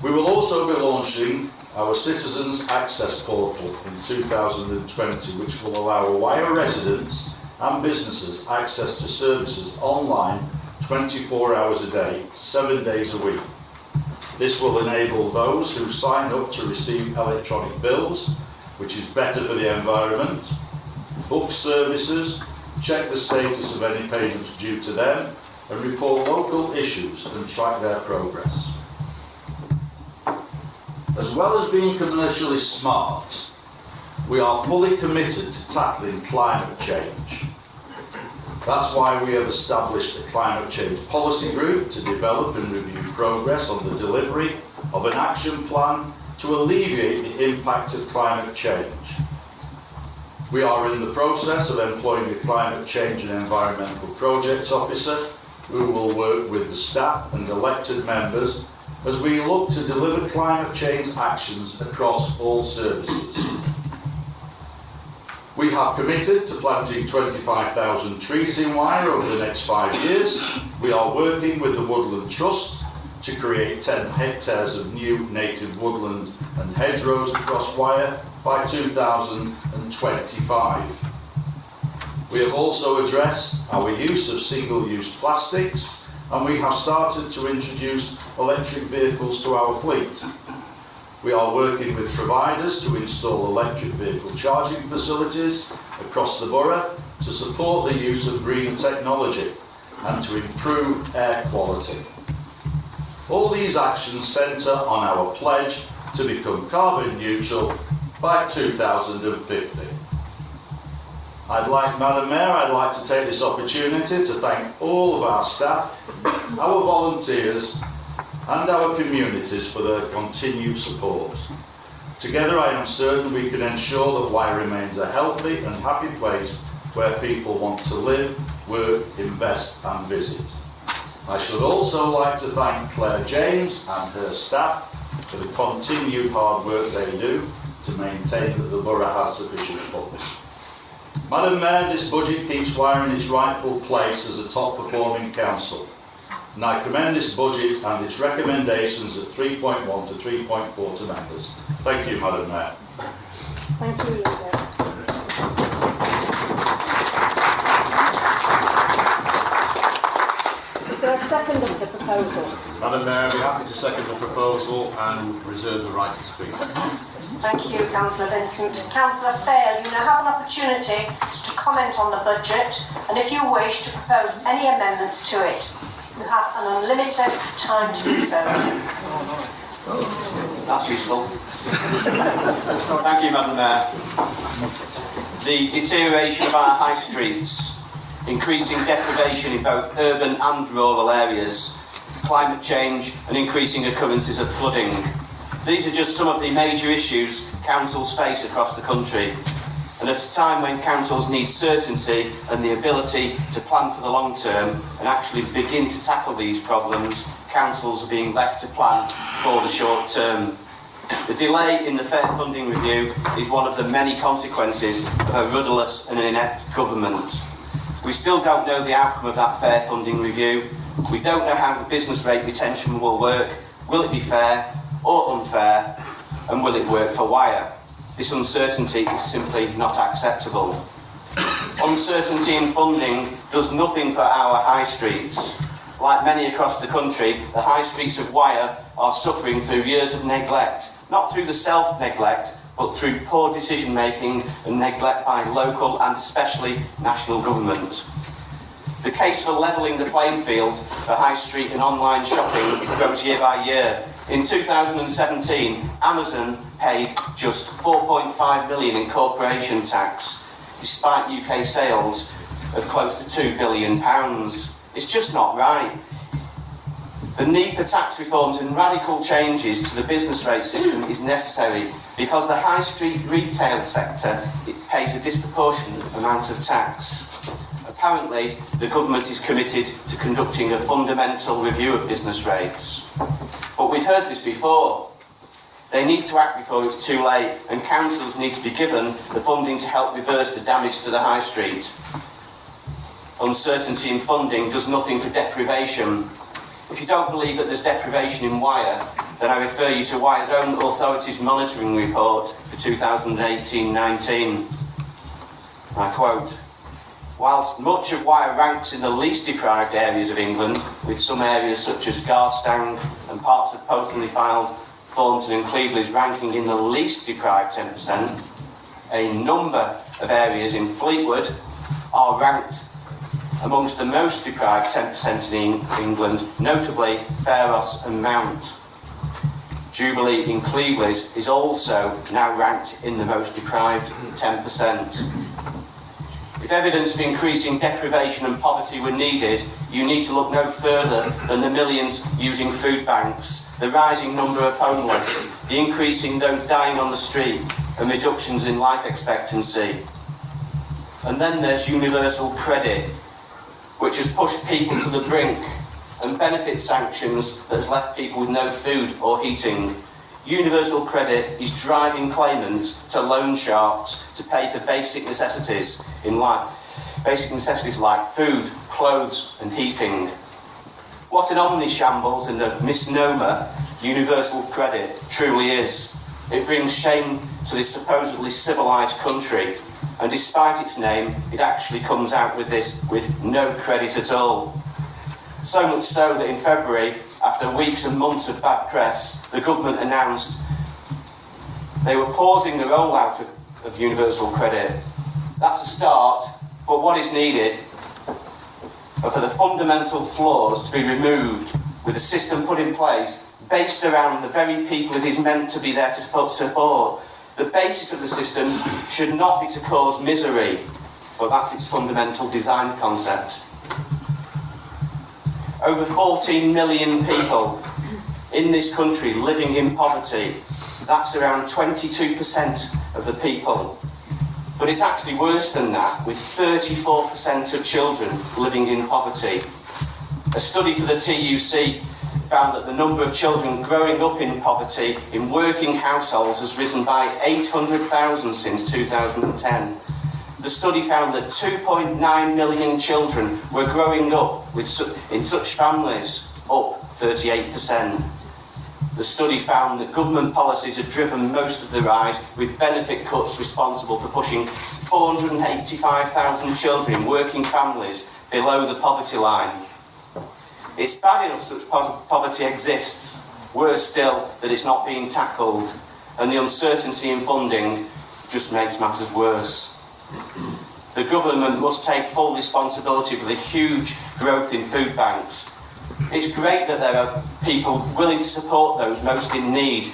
We will also be launching our Citizens Access Portal in 2020, which will allow Wyre residents and businesses access to services online 24 hours a day, 7 days a week. This will enable those who sign up to receive electronic bills, which is better for the environment, book services, check the status of any payments due to them, and report local issues and track their progress. As well as being commercially smart, we are fully committed to tackling climate change. That's why we have established a climate change policy group to develop and review progress on the delivery of an action plan to alleviate the impact of climate change. We are in the process of employing a climate change and environmental projects officer who will work with the staff and elected members as we look to deliver climate change actions across all services. We have committed to planting 25,000 trees in Wyre over the next 5 years. We are working with the Woodland Trust to create 10 hectares of new native woodland and hedgerows across Wyre by 2025. We have also addressed our use of single-use plastics, and we have started to introduce electric vehicles to our fleet. We are working with providers to install electric vehicle charging facilities across the borough to support the use of green technology and to improve air quality. All these actions centre on our pledge to become carbon neutral by 2050. Madam Mayor, I'd like to take this opportunity to thank all of our staff, our volunteers and our communities for their continued support. Together I am certain we can ensure that Wyre remains a healthy and happy place where people want to live, work, invest and visit. I should also like to thank Claire James and her staff for the continued hard work they do to maintain that the borough has sufficient funds. Madam Mayor, this budget keeps Wyre in its rightful place as a top performing council, and I commend this budget and its recommendations at 3.1 to 3.4 to members. Thank you, Madam Mayor. Thank you, Leader. Is there a second of the proposal? Madam Mayor, I'd be happy to second the proposal and reserve the right to speak. Thank you, Councillor Vincent. Councillor Fail, you now have an opportunity to comment on the budget, and if you wish to propose any amendments to it, you have an unlimited time to do so. That's useful. Thank you, Madam Mayor. The deterioration of our high streets, increasing deprivation in both urban and rural areas, climate change and increasing occurrences of flooding. These are just some of the major issues councils face across the country. And at a time when councils need certainty and the ability to plan for the long term and actually begin to tackle these problems, councils are being left to plan for the short term. The delay in the fair funding review is one of the many consequences of a rudderless and inept government. We still don't know the outcome of that fair funding review. We don't know how the business rate retention will work. Will it be fair or unfair? And will it work for Wyre? This uncertainty is simply not acceptable. Uncertainty in funding does nothing for our high streets. Like many across the country, the high streets of Wyre are suffering through years of neglect, not through the self-neglect, but through poor decision-making and neglect by local and especially national government. The case for levelling the playing field for high street and online shopping grows year by year. In 2017, Amazon paid just 4.5 million in corporation tax, despite UK sales of close to £2 billion. It's just not right. The need for tax reforms and radical changes to the business rate system is necessary because the high street retail sector pays a disproportionate amount of tax. Apparently, the government is committed to conducting a fundamental review of business rates. But we've heard this before. They need to act before it's too late, and councils need to be given the funding to help reverse the damage to the high street. Uncertainty in funding does nothing for deprivation. If you don't believe that there's deprivation in Wyre, then I refer you to Wyre's own authorities monitoring report for 2018-19. I quote, "Whilst much of Wyre ranks in the least deprived areas of England, with some areas such as Garstang and parts of Poteley-Fylde, Thornton and Cleveland ranking in the least deprived 10%, a number of areas in Fleetwood are ranked amongst the most deprived 10% in England, notably Pharos and Mount. Jubilee in Cleveland is also now ranked in the most deprived 10%. If evidence of increasing deprivation and poverty were needed, you need to look no further than the millions using food banks, the rising number of homeless, the increasing those dying on the street, and reductions in life expectancy. And then there's universal credit, which has pushed people to the brink, and benefit sanctions that has left people with no food or heating. Universal credit is driving claimants to loan sharks to pay for basic necessities in life. Basic necessities like food, clothes and heating. What an omni-shambles and a misnomer universal credit truly is. It brings shame to this supposedly civilised country, and despite its name, it actually comes out with no credit at all. So much so that in February, after weeks and months of bad press, the government announced they were pausing the rollout of universal credit. That's a start, but what is needed are for the fundamental flaws to be removed, with a system put in place based around the very people it is meant to be there to support. The basis of the system should not be to cause misery, but that's its fundamental design concept. Over 14 million people in this country living in poverty. That's around 22% of the people. But it's actually worse than that, with 34% of children living in poverty. A study for the TUC found that the number of children growing up in poverty in working households has risen by 800,000 since 2010. The study found that 2.9 million children were growing up in such families, up 38%. The study found that government policies had driven most of the rise, with benefit cuts responsible for pushing 485,000 children in working families below the poverty line. It's bad enough such poverty exists, worse still that it's not being tackled, and the uncertainty in funding just makes matters worse. The government must take full responsibility for the huge growth in food banks. It's great that there are people willing to support those most in need,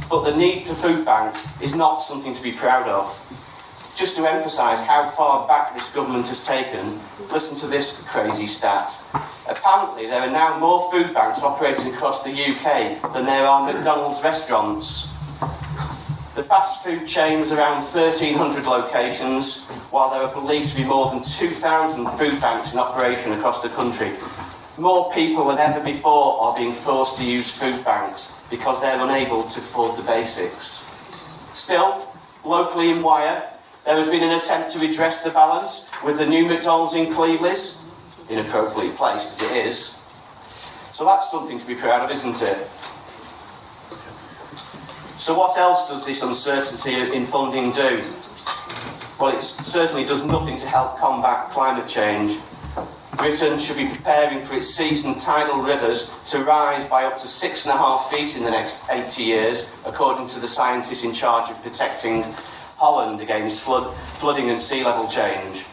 but the need for food banks is not something to be proud of. Just to emphasise how far back this government has taken, listen to this crazy stat. Apparently there are now more food banks operating across the UK than there are McDonald's restaurants. The fast food chain has around 1,300 locations, while there are believed to be more than 2,000 food banks in operation across the country. More people than ever before are being forced to use food banks because they're unable to afford the basics. Still, locally in Wyre, there has been an attempt to redress the balance with the new McDonald's in Cleveland, inappropriately placed as it is. So that's something to be proud of, isn't it? So what else does this uncertainty in funding do? Well, it certainly does nothing to help combat climate change. Britain should be preparing for its seasoned tidal rivers to rise by up to 6.5 feet in the next 80 years, according to the scientists in charge of protecting Holland against flooding and sea level change.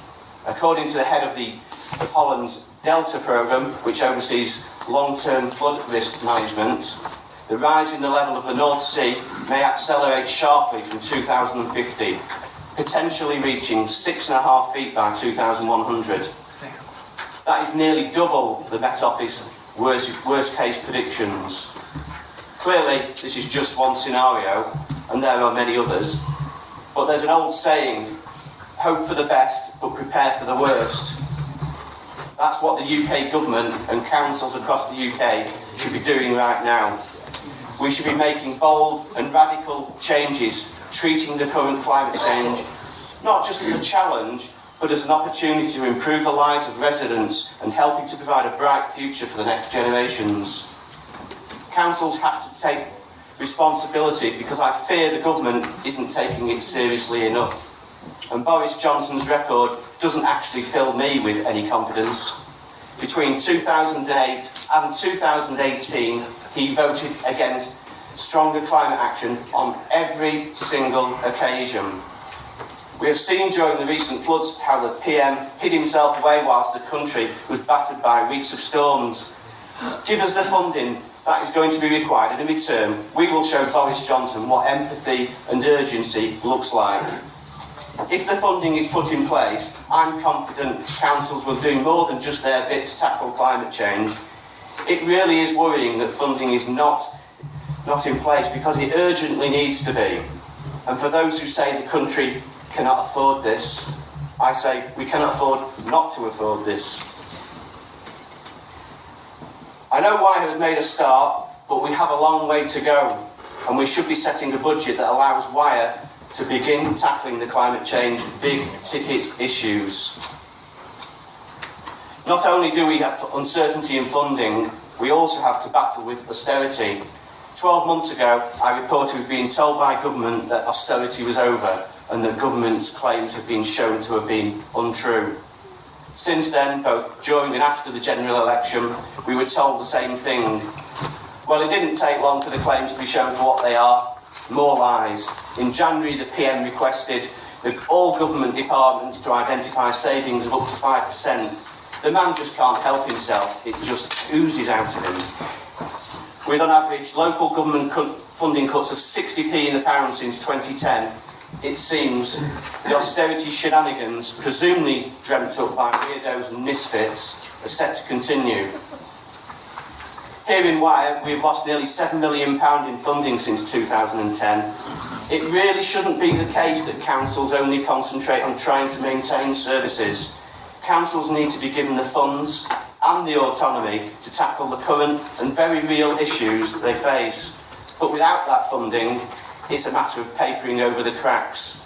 According to the head of Holland's Delta programme, which oversees long-term flood risk management, the rise in the level of the North Sea may accelerate sharply from 2050, potentially reaching 6.5 feet by 2100. That is nearly double the Met Office worst case predictions. Clearly, this is just one scenario, and there are many others. But there's an old saying, hope for the best, but prepare for the worst. That's what the UK government and councils across the UK should be doing right now. We should be making bold and radical changes, treating the current climate change not just as a challenge, but as an opportunity to improve the lives of residents and helping to provide a bright future for the next generations. Councils have to take responsibility because I fear the government isn't taking it seriously enough. And Boris Johnson's record doesn't actually fill me with any confidence. Between 2008 and 2018, he voted against stronger climate action on every single occasion. We have seen during the recent floods how the PM hid himself away whilst the country was battered by weeks of storms. Give us the funding that is going to be required, and in return, we will show Boris Johnson what empathy and urgency looks like. If the funding is put in place, I'm confident councils will do more than just their bit to tackle climate change. It really is worrying that funding is not in place because it urgently needs to be. And for those who say the country cannot afford this, I say we cannot afford not to afford this. I know Wyre has made a start, but we have a long way to go, and we should be setting a budget that allows Wyre to begin tackling the climate change big ticket issues. Not only do we have uncertainty in funding, we also have to battle with austerity. 12 months ago, I reported we'd been told by government that austerity was over and that government's claims have been shown to have been untrue. Since then, both during and after the general election, we were told the same thing. Well, it didn't take long for the claims to be shown for what they are. More lies. In January, the PM requested all government departments to identify savings of up to 5%. The man just can't help himself. It just oozes out of him. With on average local government funding cuts of 60p in the pound since 2010, it seems the austerity shenanigans, presumably dreamt up by weirdos and misfits, are set to continue. Here in Wyre, we've lost nearly £7 million in funding since 2010. It really shouldn't be the case that councils only concentrate on trying to maintain services. Councils need to be given the funds and the autonomy to tackle the current and very real issues they face. But without that funding, it's a matter of papering over the cracks.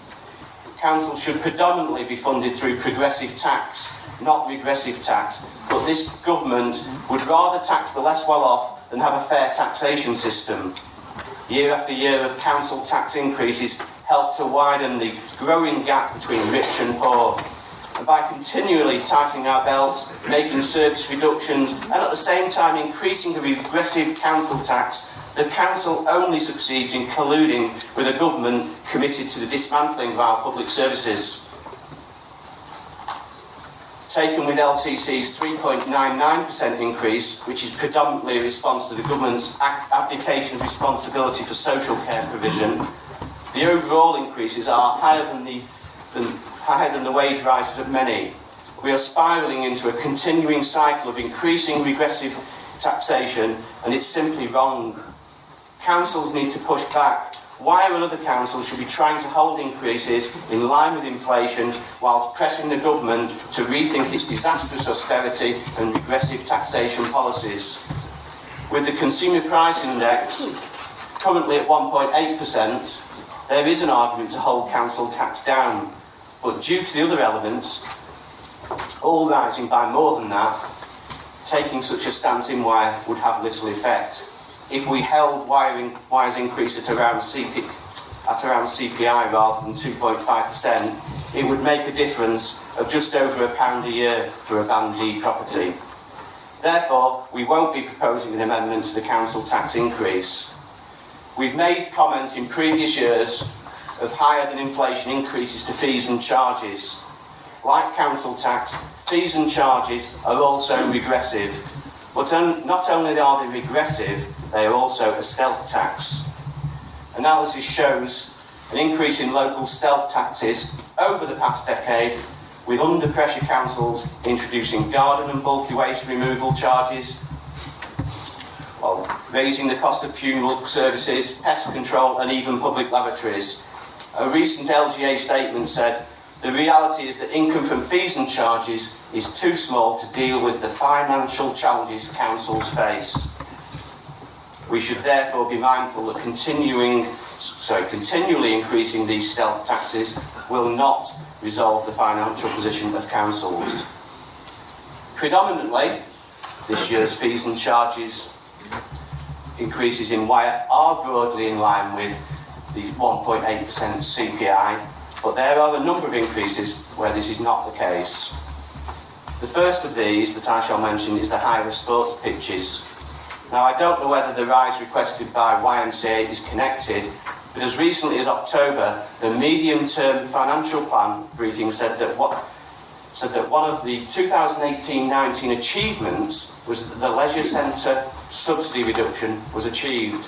Councils should predominantly be funded through progressive tax, not regressive tax. But this government would rather tax the less well-off than have a fair taxation system. Year after year of council tax increases help to widen the growing gap between rich and poor. And by continually tightening our belts, making service reductions, and at the same time increasing the regressive council tax, the council only succeeds in colluding with a government committed to the dismantling of our public services. Taken with LTC's 3.99% increase, which is predominantly a response to the government's abdication of responsibility for social care provision, the overall increases are higher than the wage rises of many. We are spiralling into a continuing cycle of increasing regressive taxation, and it's simply wrong. Councils need to push back. Wyre and other councils should be trying to hold increases in line with inflation whilst pressing the government to rethink its disastrous austerity and regressive taxation policies. With the Consumer Price Index currently at 1.8%, there is an argument to hold council tax down. But due to the other elements, all rising by more than that, taking such a stance in Wyre would have little effect. If we held Wyre's increase at around CPI rather than 2.5%, it would make a difference of just over £1 a year for a Band D property. Therefore, we won't be proposing an amendment to the council tax increase. We've made comment in previous years of higher than inflation increases to fees and charges. Like council tax, fees and charges are also regressive. But not only are they regressive, they are also a stealth tax. Analysis shows an increase in local stealth taxes over the past decade, with under pressure councils introducing garden and bulky waste removal charges, while raising the cost of funeral services, pest control and even public lavatories. A recent LGA statement said, "The reality is that income from fees and charges is too small to deal with the financial challenges councils face." We should therefore be mindful that continually increasing these stealth taxes will not resolve the financial position of councils. Predominantly, this year's fees and charges increases in Wyre are broadly in line with the 1.8% CPI, but there are a number of increases where this is not the case. The first of these that I shall mention is the hire of sports pitches. Now, I don't know whether the rise requested by YMCA is connected, but as recently as October, the medium-term financial plan briefing said that one of the 2018-19 achievements was that the leisure centre subsidy reduction was achieved.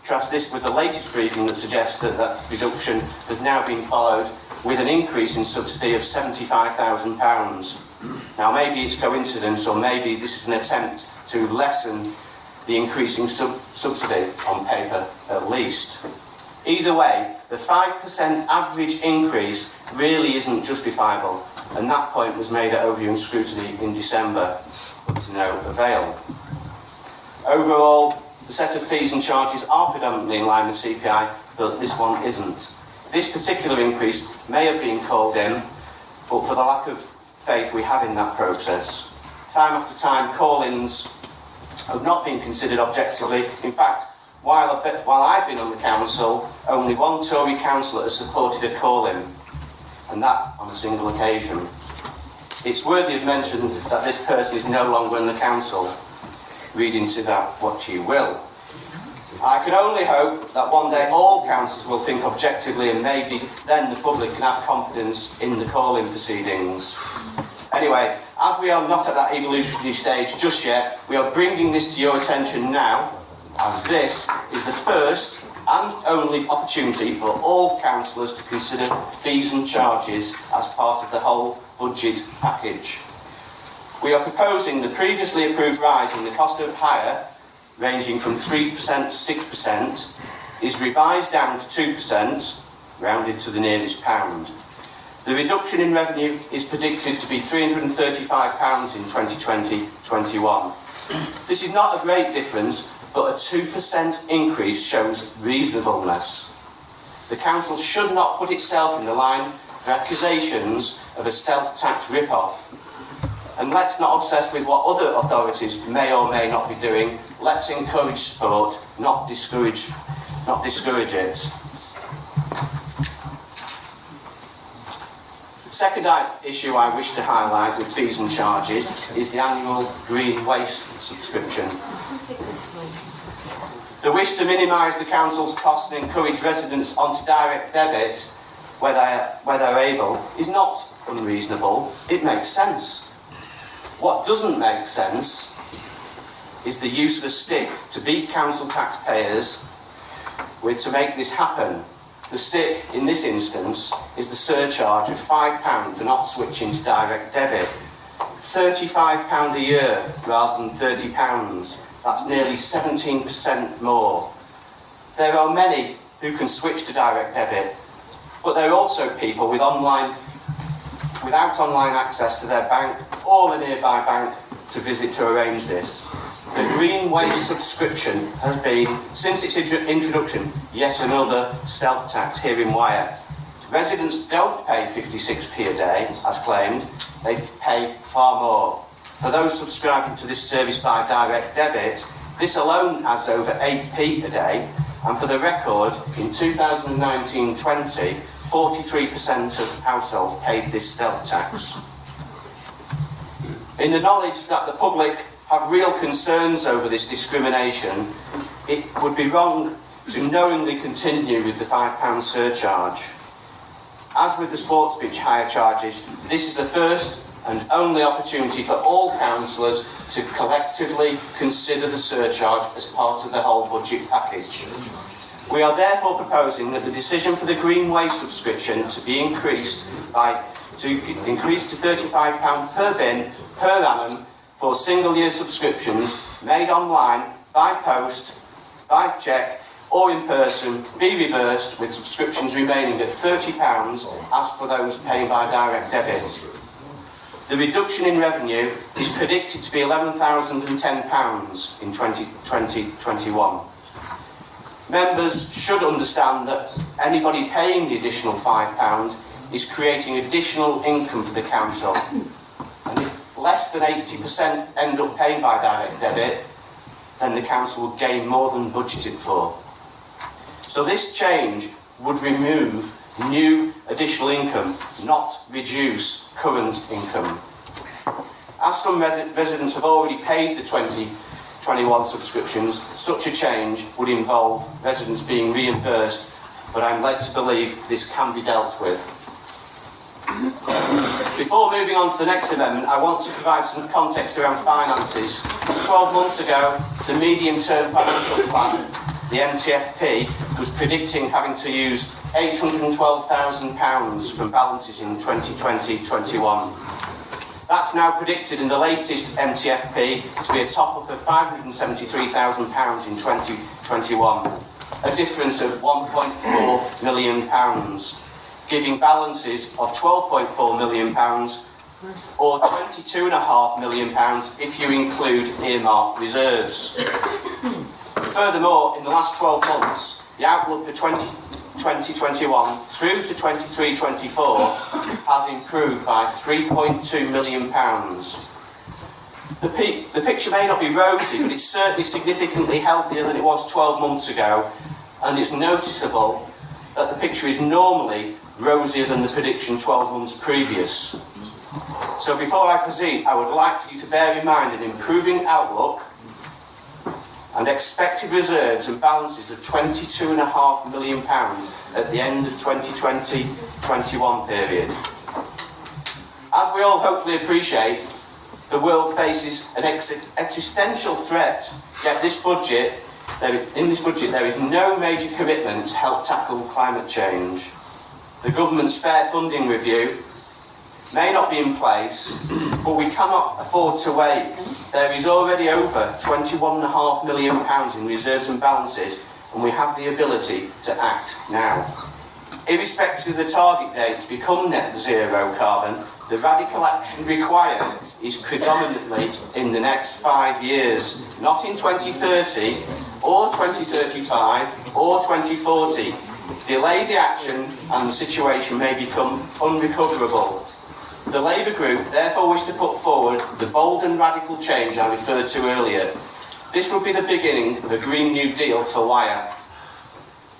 contrast this with the latest briefing that suggests that that reduction has now been followed with an increase in subsidy of £75,000. Now, maybe it's coincidence, or maybe this is an attempt to lessen the increasing subsidy, on paper at least. Either way, the 5% average increase really isn't justifiable, and that point was made at overview and scrutiny in December, but to no avail. Overall, the set of fees and charges are predominantly in line with CPI, but this one isn't. This particular increase may have been called in, but for the lack of faith we have in that process. Time after time, call-ins have not been considered objectively. In fact, while I've been on the council, only one Tory councillor has supported a call-in, and that on a single occasion. It's worthy of mention that this person is no longer in the council. Read into that what you will. I can only hope that one day all councillors will think objectively, and maybe then the public can have confidence in the call-in proceedings. Anyway, as we are not at that evolutionary stage just yet, we are bringing this to your attention now, as this is the first and only opportunity for all councillors to consider fees and charges as part of the whole budget package. We are proposing the previously approved rise in the cost of hire, ranging from 3% to 6%, is revised down to 2%, rounded to the nearest pound. The reduction in revenue is predicted to be £335 in 2020-21. This is not a great difference, but a 2% increase shows reasonableness. The council should not put itself in the line for accusations of a stealth tax rip-off. And let's not obsess with what other authorities may or may not be doing. Let's encourage sport, not discourage it. The second issue I wish to highlight with fees and charges is the annual green waste subscription. The wish to minimise the council's costs and encourage residents onto direct debit where they're able is not unreasonable. It makes sense. What doesn't make sense is the use of a stick to beat council taxpayers with to make this happen. The stick, in this instance, is the surcharge of £5 for not switching to direct debit. £35 a year rather than £30. That's nearly 17% more. There are many who can switch to direct debit, but there are also people without online access to their bank or a nearby bank to visit to arrange this. The green waste subscription has been, since its introduction, yet another stealth tax here in Wyre. Residents don't pay 56p a day, as claimed. They pay far more. For those subscribing to this service by direct debit, this alone adds over 8p a day, and for the record, in 2019-20, 43% of households paid this stealth tax. In the knowledge that the public have real concerns over this discrimination, it would be wrong to knowingly continue with the £5 surcharge. As with the sports pitch hire charges, this is the first and only opportunity for all councillors to collectively consider the surcharge as part of the whole budget package. We are therefore proposing that the decision for the green waste subscription to be increased to £35 per bin per annum for single-year subscriptions made online, by post, by cheque or in person be reversed, with subscriptions remaining at £30 as for those paying by direct debit. The reduction in revenue is predicted to be £11,010 in 2020-21. Members should understand that anybody paying the additional £5 is creating additional income for the council. And if less than 80% end up paying by direct debit, then the council will gain more than budgeted for. So this change would remove new additional income, not reduce current income. As some residents have already paid the 2021 subscriptions, such a change would involve residents being reimbursed, but I'm led to believe this can be dealt with. Before moving on to the next amendment, I want to provide some context around finances. 12 months ago, the medium-term financial plan the MTFP was predicting having to use £812,000 from balances in 2020-21. That's now predicted in the latest MTFP to be a top-up of £573,000 in 2021, a difference of £1.4 million, giving balances of £12.4 million or £22.5 million if you include earmarked reserves. Furthermore, in the last 12 months, the outlook for 2021 through to 23-24 has improved by £3.2 million. The picture may not be rosy, but it's certainly significantly healthier than it was 12 months ago, and it's noticeable that the picture is normally rosier than the prediction 12 months previous. So before I proceed, I would like you to bear in mind an improving outlook and expected reserves and balances of £22.5 million at the end of 2020-21 period. As we all hopefully appreciate, the world faces an existential threat, yet in this budget there is no major commitment to help tackle climate change. The government's fair funding review may not be in place, but we cannot afford to wait. There is already over £21.5 million in reserves and balances, and we have the ability to act now. Irrespective of the target date to become net zero carbon, the radical action required is predominantly in the next 5 years, not in 2030 or 2035 or 2040. Delay the action and the situation may become unrecoverable. The Labour Group therefore wish to put forward the bold and radical change I referred to earlier. This would be the beginning of a Green New Deal for Wyre.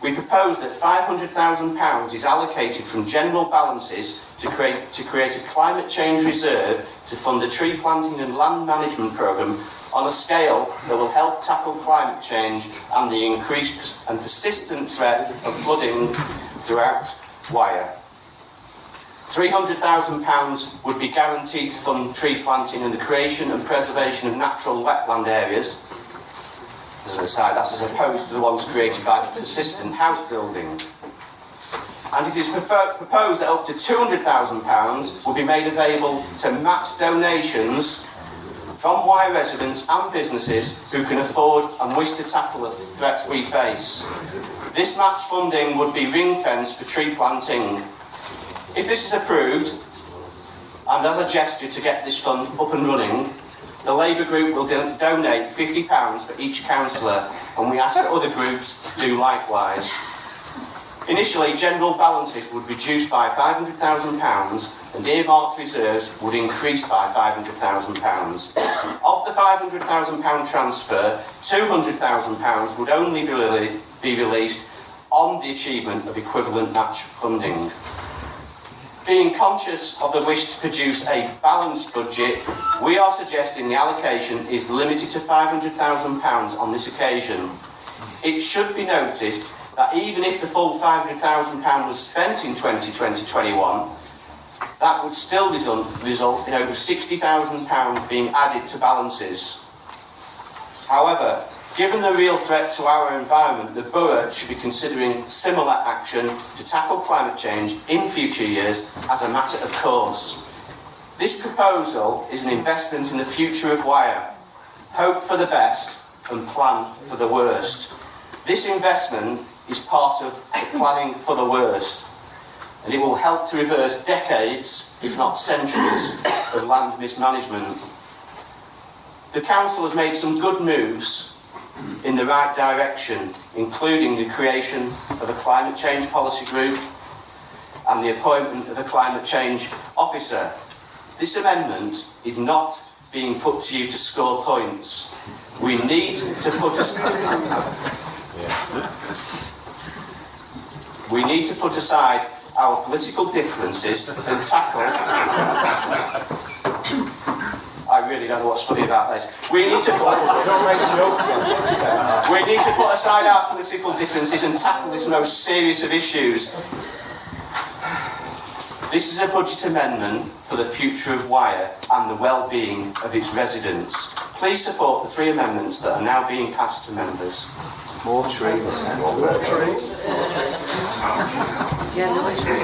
We propose that £500,000 is allocated from general balances to create a climate change reserve to fund a tree planting and land management programme on a scale that will help tackle climate change and the increased and persistent threat of flooding throughout Wyre. £300,000 would be guaranteed to fund tree planting and the creation and preservation of natural wetland areas. As an aside, that's as opposed to the ones created by the persistent house building. And it is proposed that up to £200,000 will be made available to match donations from Wyre residents and businesses who can afford and wish to tackle the threats we face. This match funding would be ring-fenced for tree planting. If this is approved, and as a gesture to get this fund up and running, the Labour Group will donate £50 for each councillor, and we ask that other groups do likewise. Initially, general balances would reduce by £500,000 and earmarked reserves would increase by £500,000. Of the £500,000 transfer, £200,000 would only be released on the achievement of equivalent match funding. Being conscious of the wish to produce a balanced budget, we are suggesting the allocation is limited to £500,000 on this occasion. It should be noted that even if the full £500,000 was spent in 2020-21, that would still result in over £60,000 being added to balances. However, given the real threat to our environment, the Borough should be considering similar action to tackle climate change in future years as a matter of course. This proposal is an investment in the future of Wyre. Hope for the best and plan for the worst. This investment is part of the planning for the worst, and it will help to reverse decades, if not centuries, of land mismanagement. The Council has made some good moves in the right direction, including the creation of a climate change policy group and the appointment of a climate change officer. This amendment is not being put to you to score points. We need to put aside our political differences and tackle. I really don't know what's funny about this. We need to put aside our political differences and tackle this most serious of issues. This is a budget amendment for the future of Wyre and the well-being of its residents. Please support the 3 amendments that are now being passed to members. More trees. More trees. Yeah, another tree.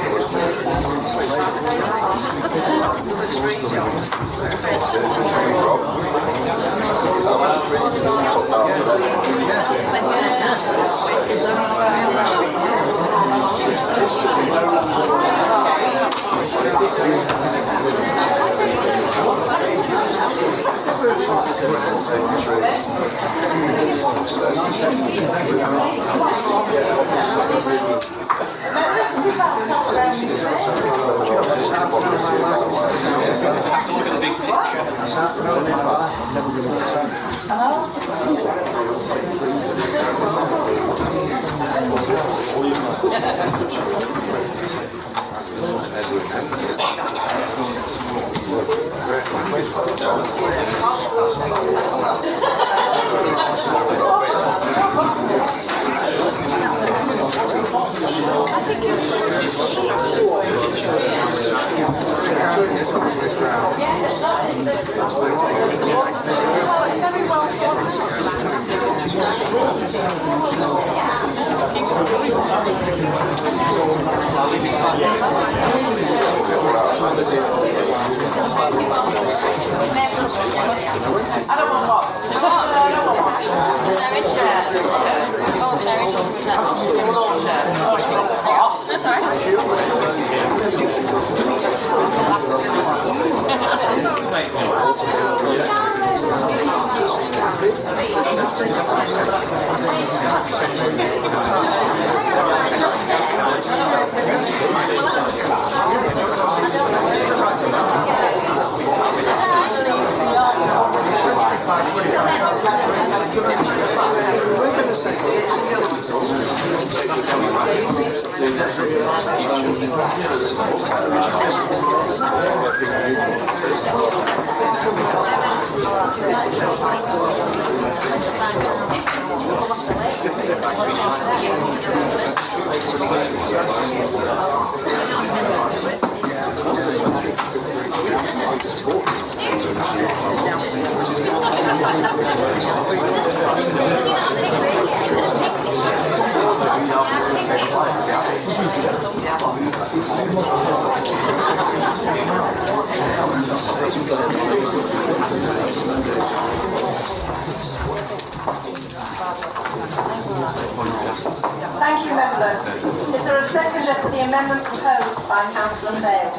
Thank you, members. Is there a seconder for the amendment proposed by Councillor Bale?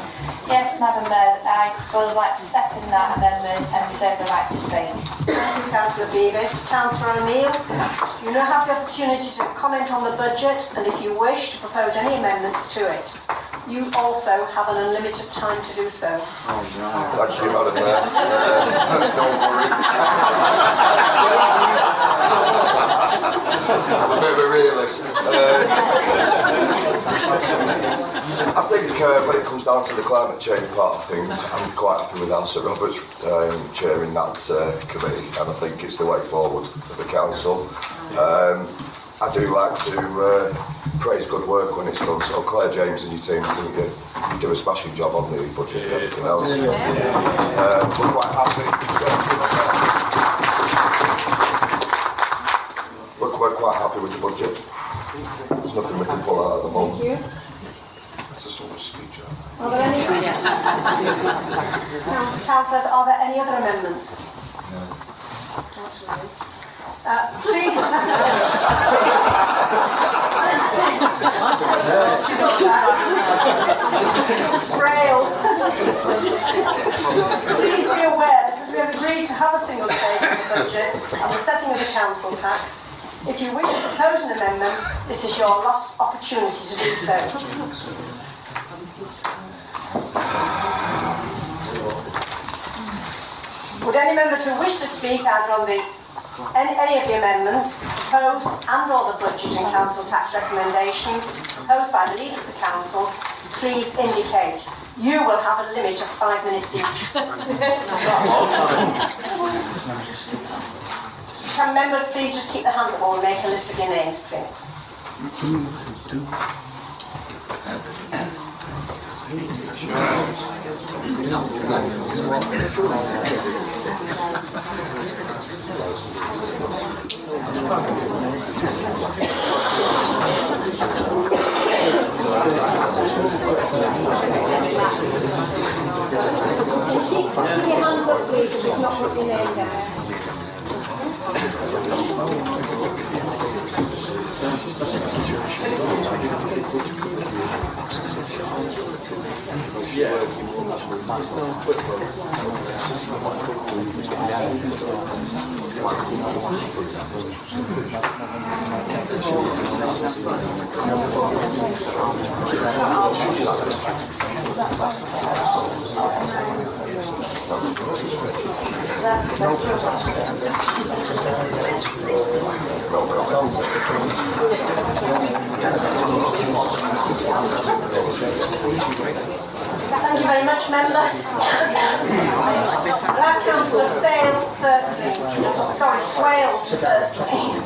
Yes, Madam Mayor, I would like to second that amendment and reserve the right to speak. Thank you, Councillor Beavis. Councillor O'Neill, you now have the opportunity to comment on the budget and, if you wish, to propose any amendments to it. You also have an unlimited time to do so. Thank you, Madam Mayor. Don't worry. I'm a bit of a realist. I think when it comes down to the climate change part of things, I'm quite happy with Sir Roberts chairing that committee, and I think it's the way forward for the council. I do like to praise good work when it's done. So Claire James and your team, I think you do a smashing job on the budget and everything else. We're quite happy. We're quite happy with the budget. There's nothing we can pull out at the moment. Thank you. That's a sort of speech. Are there any? Councillors, are there any other amendments? Please. Frail. Please be aware that as we have agreed to have a single debate on the budget and the setting of the council tax, if you wish to propose an amendment, this is your last opportunity to do so. Would any members who wish to speak either on any of the amendments proposed and or the budget and council tax recommendations proposed by the leader of the council, please indicate. You will have a limit of 5 minutes each. Can members please just keep their hands up while we make a list of your names, please? Keep your hands up, please, if it's not put your name down. Thank you very much, members. That councillor Fail first, please. Sorry, Swales first, please.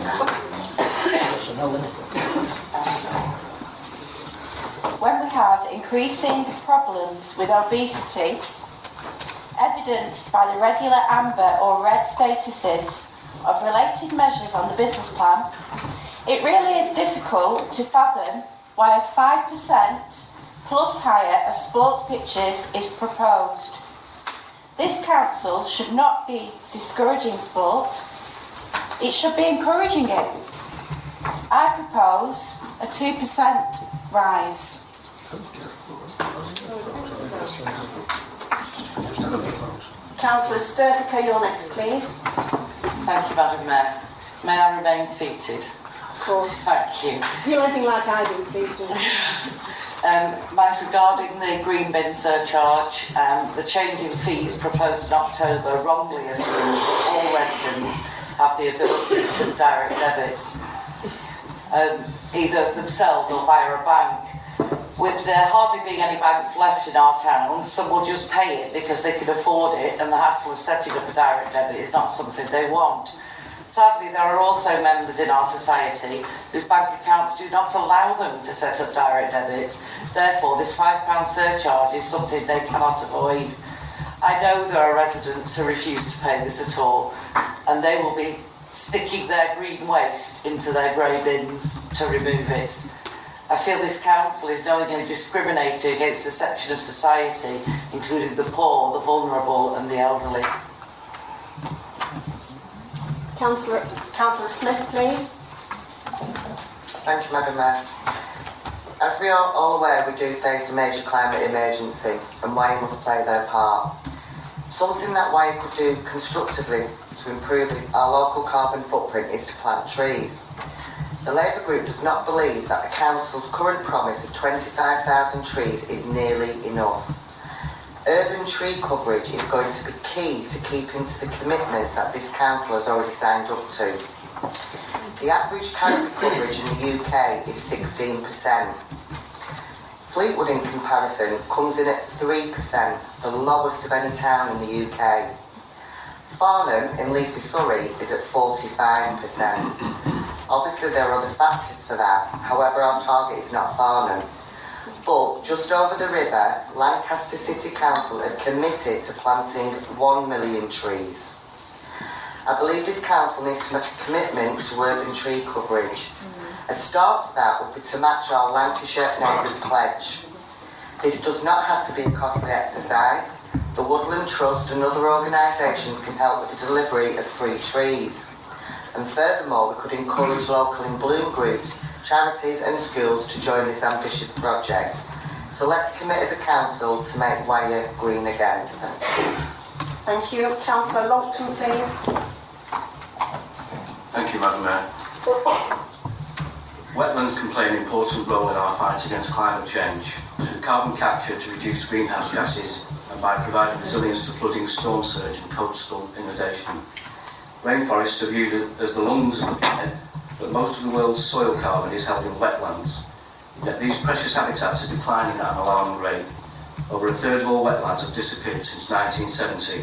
When we have increasing problems with obesity, evidenced by the regular amber or red statuses of related measures on the business plan, it really is difficult to fathom why a 5% plus hire of sports pitches is proposed. This council should not be discouraging sport, it should be encouraging it. I propose a 2% rise. Councillor Sturziker, you're next, please. Thank you, Madam Mayor. May I remain seated? Of course. Thank you. If you feel anything like I do, please do. Mine's regarding the green bin surcharge. The change in fees proposed in October wrongly assumes that all residents have the ability to direct debits, either themselves or via a bank. With there hardly being any banks left in our town, some will just pay it because they can afford it, and the hassle of setting up a direct debit is not something they want. Sadly, there are also members in our society whose bank accounts do not allow them to set up direct debits. Therefore, this £5 surcharge is something they cannot avoid. I know there are residents who refuse to pay this at all, and they will be sticking their green waste into their grey bins to remove it. I feel this council is knowingly discriminating against a section of society, including the poor, the vulnerable and the elderly. Councillor Smith, please. Thank you, Madam Mayor. As we are all aware, we do face a major climate emergency and Wyre must play their part. Something that Wyre could do constructively to improve our local carbon footprint is to plant trees. The Labour Group does not believe that the Council's current promise of 25,000 trees is nearly enough. Urban tree coverage is going to be key to keeping to the commitments that this Council has already signed up to. The average canopy coverage in the UK is 16%. Fleetwood, in comparison, comes in at 3%, the lowest of any town in the UK. Farnham in Leafy Surrey is at 45%. Obviously there are other factors for that, however our target is not Farnham. But just over the river, Lancaster City Council have committed to planting 1 million trees. I believe this council needs to make a commitment to urban tree coverage. A start to that would be to match our Lancashire Neighbours pledge. This does not have to be a costly exercise. The Woodland Trust and other organisations can help with the delivery of free trees. And furthermore, we could encourage local in bloom groups, charities and schools to join this ambitious project. So let's commit as a council to make Wyre green again. Thank you. Councillor Longton, please. Thank you, Madam Mayor. Wetlands can play an important role in our fight against climate change through carbon capture to reduce greenhouse gases and by providing resilience to flooding, storm surge and coastal inundation. Rainforests are viewed as the lungs of the planet, but most of the world's soil carbon is held in wetlands. Yet these precious habitats are declining at an alarming rate. Over a third of all wetlands have disappeared since 1970.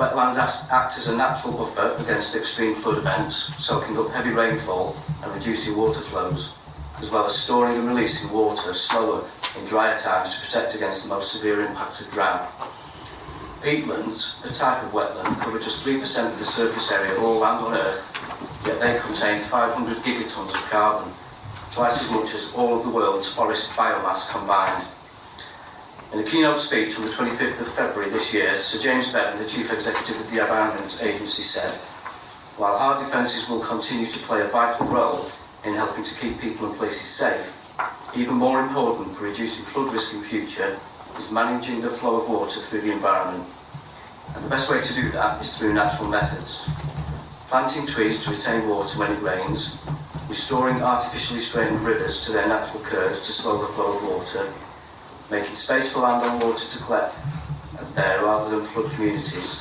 Wetlands act as a natural buffer against extreme flood events, soaking up heavy rainfall and reducing water flows. as well as storing and releasing water slower in drier times to protect against the most severe impacts of drought. Peatlands, a type of wetland, cover just 3% of the surface area of all land on Earth, yet they contain 500 gigatons of carbon, twice as much as all of the world's forest biomass combined. In a keynote speech on the 25th of February this year, Sir James Bevan, the Chief Executive of the Environment Agency, said, "While hard defences will continue to play a vital role in helping to keep people and places safe, even more important for reducing flood risk in future is managing the flow of water through the environment. And the best way to do that is through natural methods. Planting trees to retain water when it rains, restoring artificially strained rivers to their natural curves to slow the flow of water, making space for land on water to collect there rather than flood communities,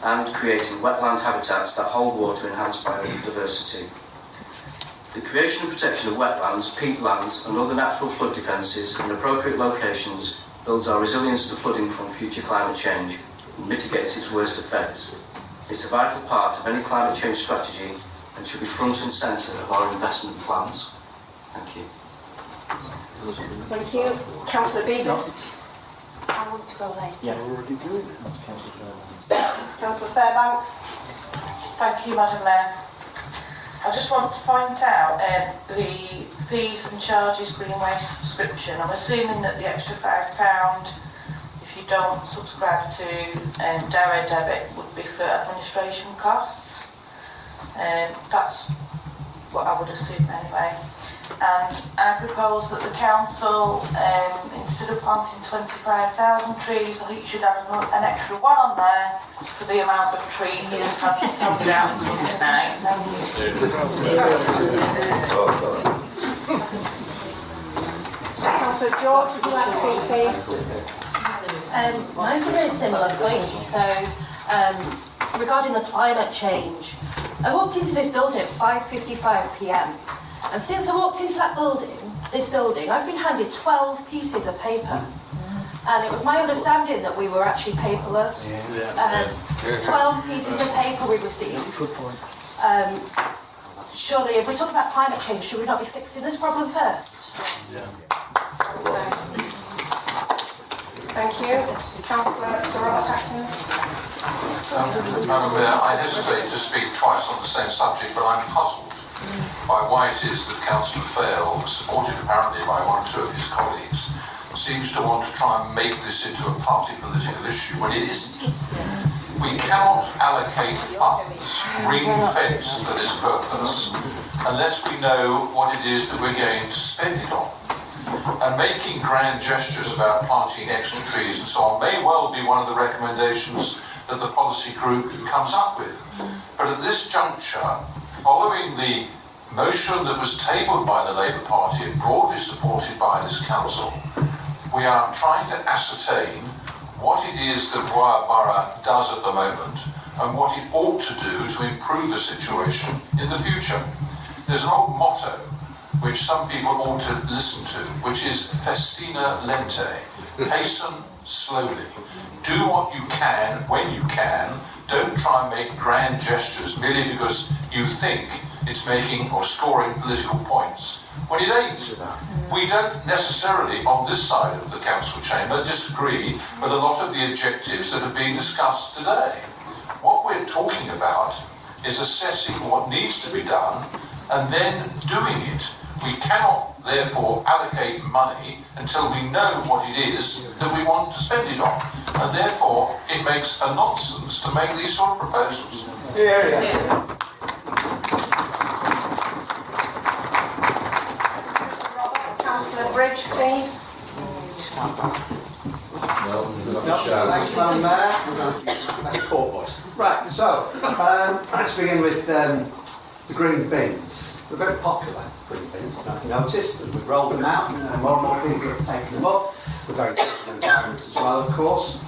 and creating wetland habitats that hold water enhanced biodiversity. The creation and protection of wetlands, peatlands and other natural flood defences in appropriate locations builds our resilience to flooding from future climate change and mitigates its worst effects. It's a vital part of any climate change strategy and should be front and centre of our investment plans." Thank you. Thank you. Councillor Bevis. I want to go later. Yeah. Councillor Fairbanks. Thank you, Madam Mayor. I just want to point out the fees and charges green waste subscription. I'm assuming that the extra £5, if you don't subscribe to direct debit, would be for administration costs. That's what I would assume anyway. And I propose that the council, instead of planting 25,000 trees, I think you should have an extra one on there for the amount of trees that we've handed out to us tonight. Councillor George, would you like to speak, please? Mine's a very similar point. So, regarding the climate change, I walked into this building at 5:55 p.m. and since I walked into this building, I've been handed 12 pieces of paper. And it was my understanding that we were actually paperless. 12 pieces of paper we received. Good point. Surely, if we talk about climate change, should we not be fixing this problem first? Yeah. Thank you. Councillor Sir Robert Atkins. Madam Mayor, I hesitate to speak twice on the same subject, but I'm puzzled by why it is that Councillor Fail, supported apparently by one or two of his colleagues, seems to want to try and make this into a party political issue when it isn't. We cannot allocate funds ring-fenced for this purpose unless we know what it is that we're going to spend it on. And making grand gestures about planting extra trees and so on may well be one of the recommendations that the policy group comes up with. But at this juncture, following the motion that was tabled by the Labour Party and broadly supported by this council, we are trying to ascertain what it is that Wyre Borough does at the moment and what it ought to do to improve the situation in the future. There's an old motto which some people ought to listen to, which is festina lente, hasten slowly. Do what you can when you can. Don't try and make grand gestures merely because you think it's making or scoring political points when it ain't. We don't necessarily, on this side of the council chamber, disagree with a lot of the objectives that have been discussed today. What we're talking about is assessing what needs to be done and then doing it. We cannot, therefore, allocate money until we know what it is that we want to spend it on. And therefore, it makes a nonsense to make these sort of proposals. Councillor Bridge, please. Thanks, Madam Mayor. That's a court voice. Right, so let's begin with the green bins. They're very popular, green bins, I've noticed, and we've rolled them out, and more and more people have taken them up. They're very good for the environment as well, of course.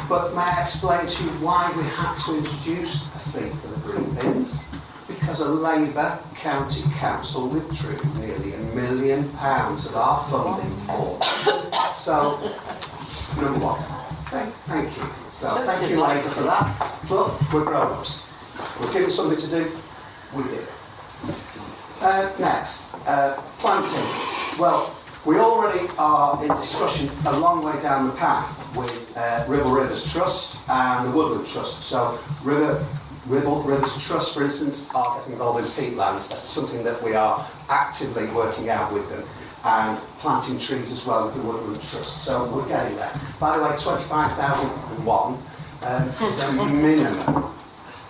But may I explain to you why we had to introduce a fee for the green bins? Because a Labour County Council withdrew nearly £1 million of our funding for them. So, number one, thank you. So thank you, Labour, for that. But we're grown-ups. We're given something to do, we did it. Next, Planting. Well, we already are in discussion a long way down the path with Rivers Trust and the Woodland Trust. So Rivers Trust, for instance, are getting involved in peatlands. That's something that we are actively working out with them. And planting trees as well with the Woodland Trust. So we're getting there. By the way, 25,001 is a minimum.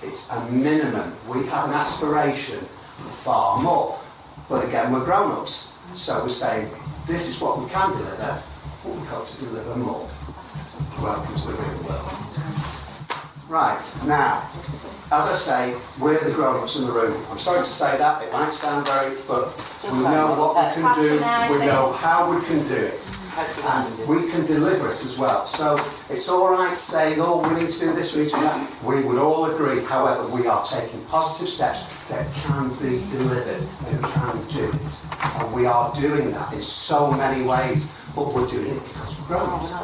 It's a minimum. We have an aspiration for far more. But again, we're grown-ups. So we're saying, this is what we can deliver, but we hope to deliver more. Welcome to the real world. Right, now, as I say, we're the grown-ups in the room. I'm sorry to say that, it might sound very, but we know what we can do, we know how we can do it, and we can deliver it as well. So it's all right saying, oh, we need to do this, we need to do that. We would all agree, however, we are taking positive steps that can be delivered and can do it. And we are doing that in so many ways, but we're doing it because we're grown-ups.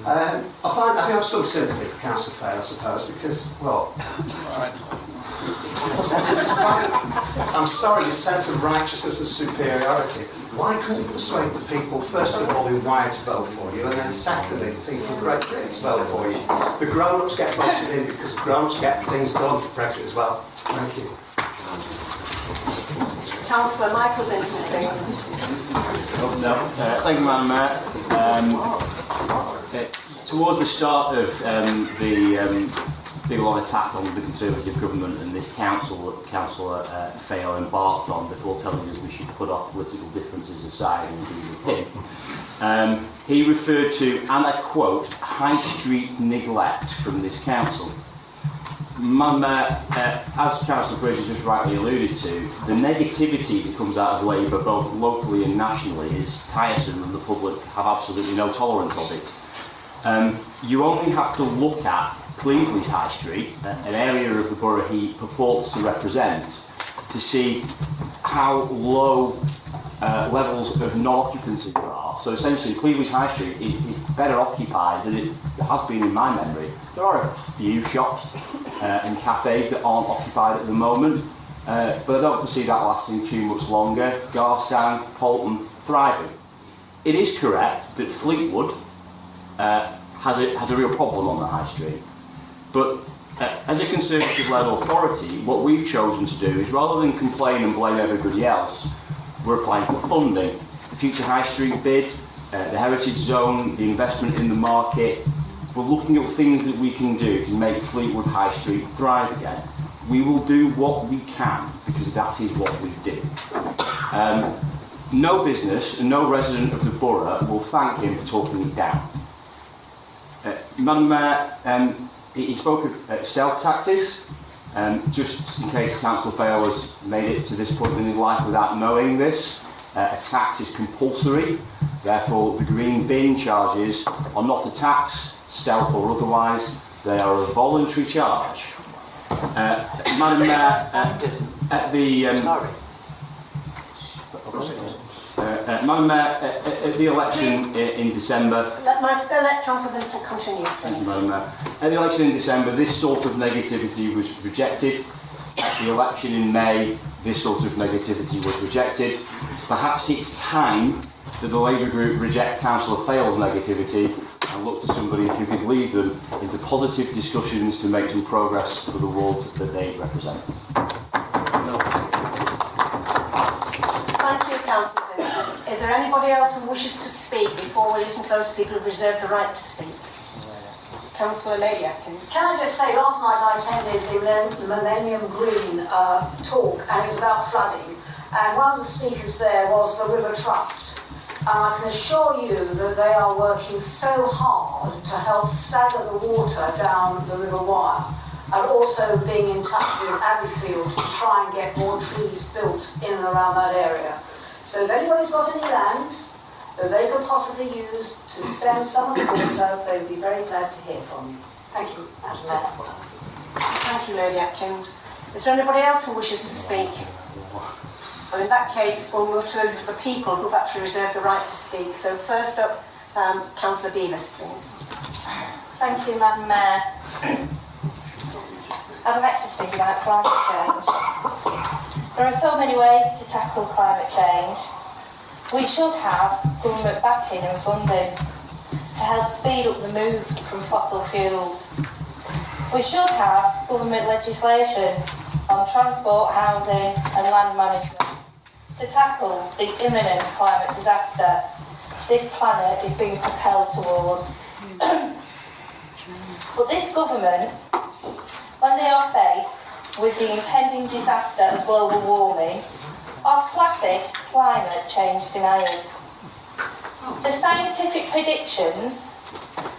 I do have some sympathy for Councillor Fay, I suppose, because, well, I'm sorry, his sense of righteousness and superiority. Why couldn't you persuade the people, first of all, in Wyre to vote for you, and then secondly, the people in Great Britain to vote for you? The grown-ups get voted in because the grown-ups get things done for Brexit as well. Thank you. Councillor Michael Vincent, please. Thank you, Madam Mayor. Towards the start of the big long attack on the Conservative government and this council that Councillor Fayol embarked on before telling us we should put our political differences aside and be with him, he referred to, and I quote, high street neglect from this council. Madam Mayor, as Councillor Bridges just rightly alluded to, the negativity that comes out of Labour both locally and nationally is tiresome and the public have absolutely no tolerance of it. You only have to look at Cleveland's High Street, an area of the borough he purports to represent, to see how low levels of non-occupancy there are. So essentially, Cleveland's High Street is better occupied than it has been in my memory. There are a few shops and cafes that aren't occupied at the moment, but I don't foresee that lasting too much longer. Garstown, Polton, thriving. It is correct that Fleetwood has a real problem on the High Street, but as a Conservative-led authority, what we've chosen to do is, rather than complain and blame everybody else, we're applying for funding. The future High Street bid, the heritage zone, the investment in the market. We're looking at things that we can do to make Fleetwood High Street thrive again. We will do what we can, because that is what we do. No business and no resident of the borough will thank him for talking it down. Madam Mayor, he spoke of sales taxes. Just in case Councillor Fayol has made it to this point in his life without knowing this, a tax is compulsory. Therefore, the green bin charges are not a tax, stealth or otherwise. They are a voluntary charge. Madam Mayor, at the Madam Mayor, at the election in December. Let Councillor Vincent continue, please. Thank you, Madam Mayor. At the election in December, this sort of negativity was rejected. At the election in May, this sort of negativity was rejected. Perhaps it's time that the Labour group reject Councillor Fayol's negativity and look to somebody who could lead them into positive discussions to make some progress for the wards that they represent. Thank you, Councillor Vincent. Is there anybody else who wishes to speak before we listen to those people who've reserved the right to speak? Councillor Lady Atkins. Can I just say, last night I attended the Millennium Green talk, and it was about flooding. And one of the speakers there was the River Trust. And I can assure you that they are working so hard to help stagger the water down the River Wyre, and also being in touch with Abbeyfield to try and get more trees built in and around that area. So if anybody's got any land that they could possibly use to stem some of the water, they would be very glad to hear from you. Thank you, Madam Mayor. Thank you, Lady Atkins. Is there anybody else who wishes to speak? Well, in that case, we'll move to the people who've actually reserved the right to speak. So first up, Councillor Beavis, please. Thank you, Madam Mayor. I'd like to speak about climate change. There are so many ways to tackle climate change. We should have government backing and funding to help speed up the move from fossil fuels. We should have government legislation on transport, housing and land management to tackle the imminent climate disaster this planet is being propelled towards. But this government, when they are faced with the impending disaster of global warming, are classic climate change deniers. The scientific predictions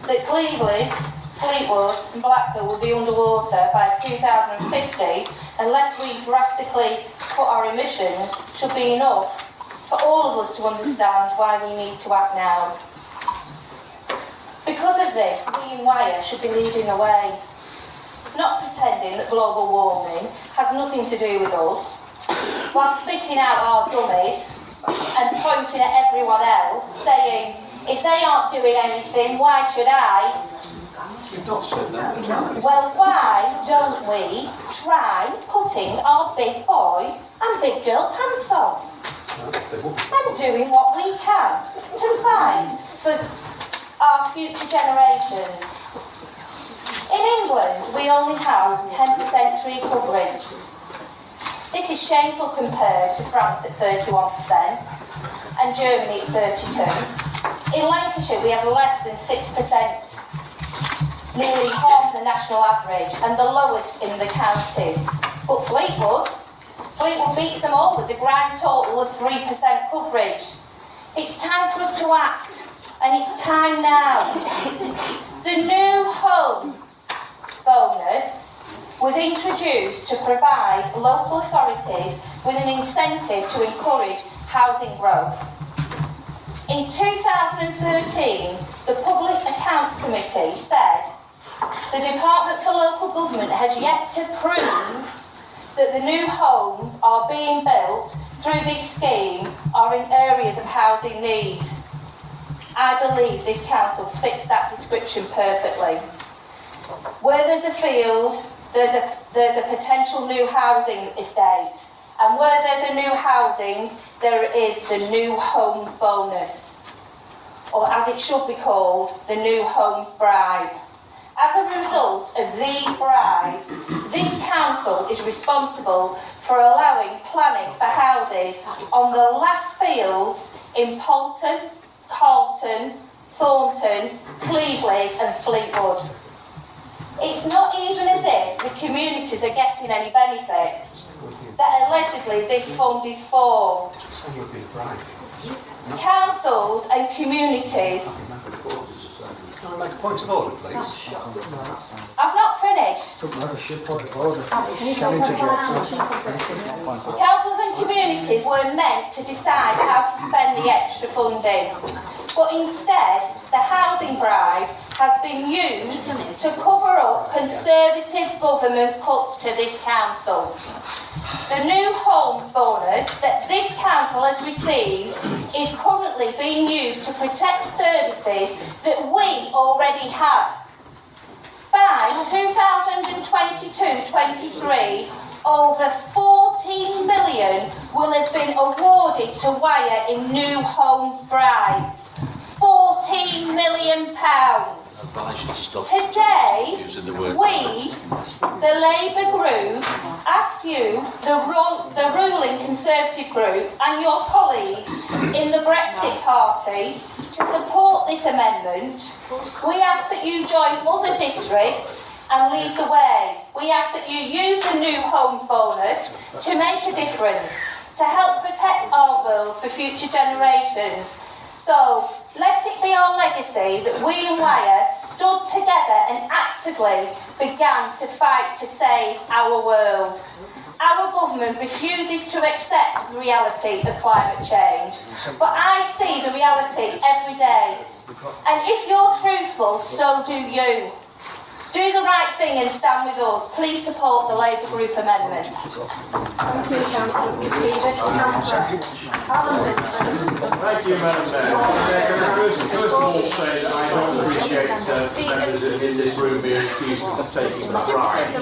that Cleveland, Fleetwood and Blackpool will be underwater by 2050 unless we drastically cut our emissions should be enough for all of us to understand why we need to act now. Because of this, we in Wyre should be leading the way, not pretending that global warming has nothing to do with us, while spitting out our dummies and pointing at everyone else, saying, if they aren't doing anything, why should I? Well, why don't we try putting our big boy and big girl pants on and doing what we can to fight for our future generations? In England, we only have 10% tree coverage. This is shameful compared to France at 31% and Germany at 32%. In Lancashire, we have less than 6%. Nearly half the national average and the lowest in the counties. But Fleetwood beats them all with a grand total of 3% coverage. It's time for us to act, and it's time now. The new home bonus was introduced to provide local authorities with an incentive to encourage housing growth. In 2013, the Public Accounts Committee said the Department for Local Government has yet to prove that the new homes are being built through this scheme are in areas of housing need. I believe this council fits that description perfectly. Where there's a field, there's a potential new housing estate, and where there's a new housing, there is the new homes bonus, or as it should be called, the new homes bribe. As a result of these bribes, this council is responsible for allowing planning for houses on the last fields in Poulton, Carlton, Thornton, Cleveland and Fleetwood. It's not even as if the communities are getting any benefit that allegedly this fund is for. Councils and communities. Can I make a point of order, please? I've not finished. Councils and communities were meant to decide how to spend the extra funding, but instead the housing bribe has been used to cover up Conservative government cuts to this council. The new homes bonus that this council has received is currently being used to protect services that we already had. By 2022-23, over 14 million will have been awarded to Wyre in new homes bribes. £14 million. Today, we, the Labour group, ask you, the ruling Conservative group, and your colleagues in the Brexit Party to support this amendment. We ask that you join other districts and lead the way. We ask that you use the new homes bonus to make a difference, to help protect our world for future generations. So, let it be our legacy that we in Wyre stood together and actively began to fight to save our world. Our government refuses to accept the reality of climate change, but I see the reality every day. And if you're truthful, so do you. Do the right thing and stand with us. Please support the Labour Group amendment. Thank you, Councillor. Thank you, Madam Mayor. First of all say that I don't appreciate members in this room being accused of taking the prize.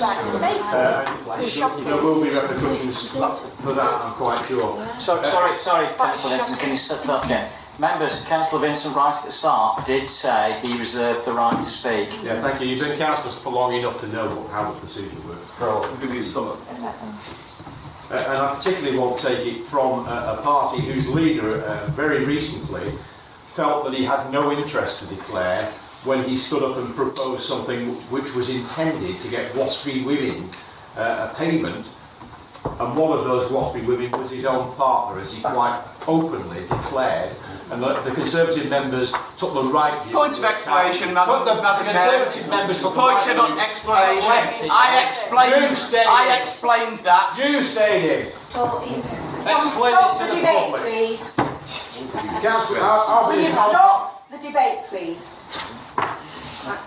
There will be repercussions for that, I'm quite sure. Sorry, Councillor Vincent, can you start that again? Members, Councillor Vincent right at the start did say he reserved the right to speak. Yeah, thank you. You've been councillors for long enough to know how the procedure works. And I particularly won't take it from a party whose leader very recently felt that he had no interest to declare when he stood up and proposed something which was intended to get WASPy women a payment, and one of those WASPy women was his own partner, as he quite openly declared. And the Conservative members took the right view. Point of explanation, Madam Conservative members took the right view. Point of explanation. I explained that. You stayed in. Explain it to the debate, please. Will you stop the debate, please?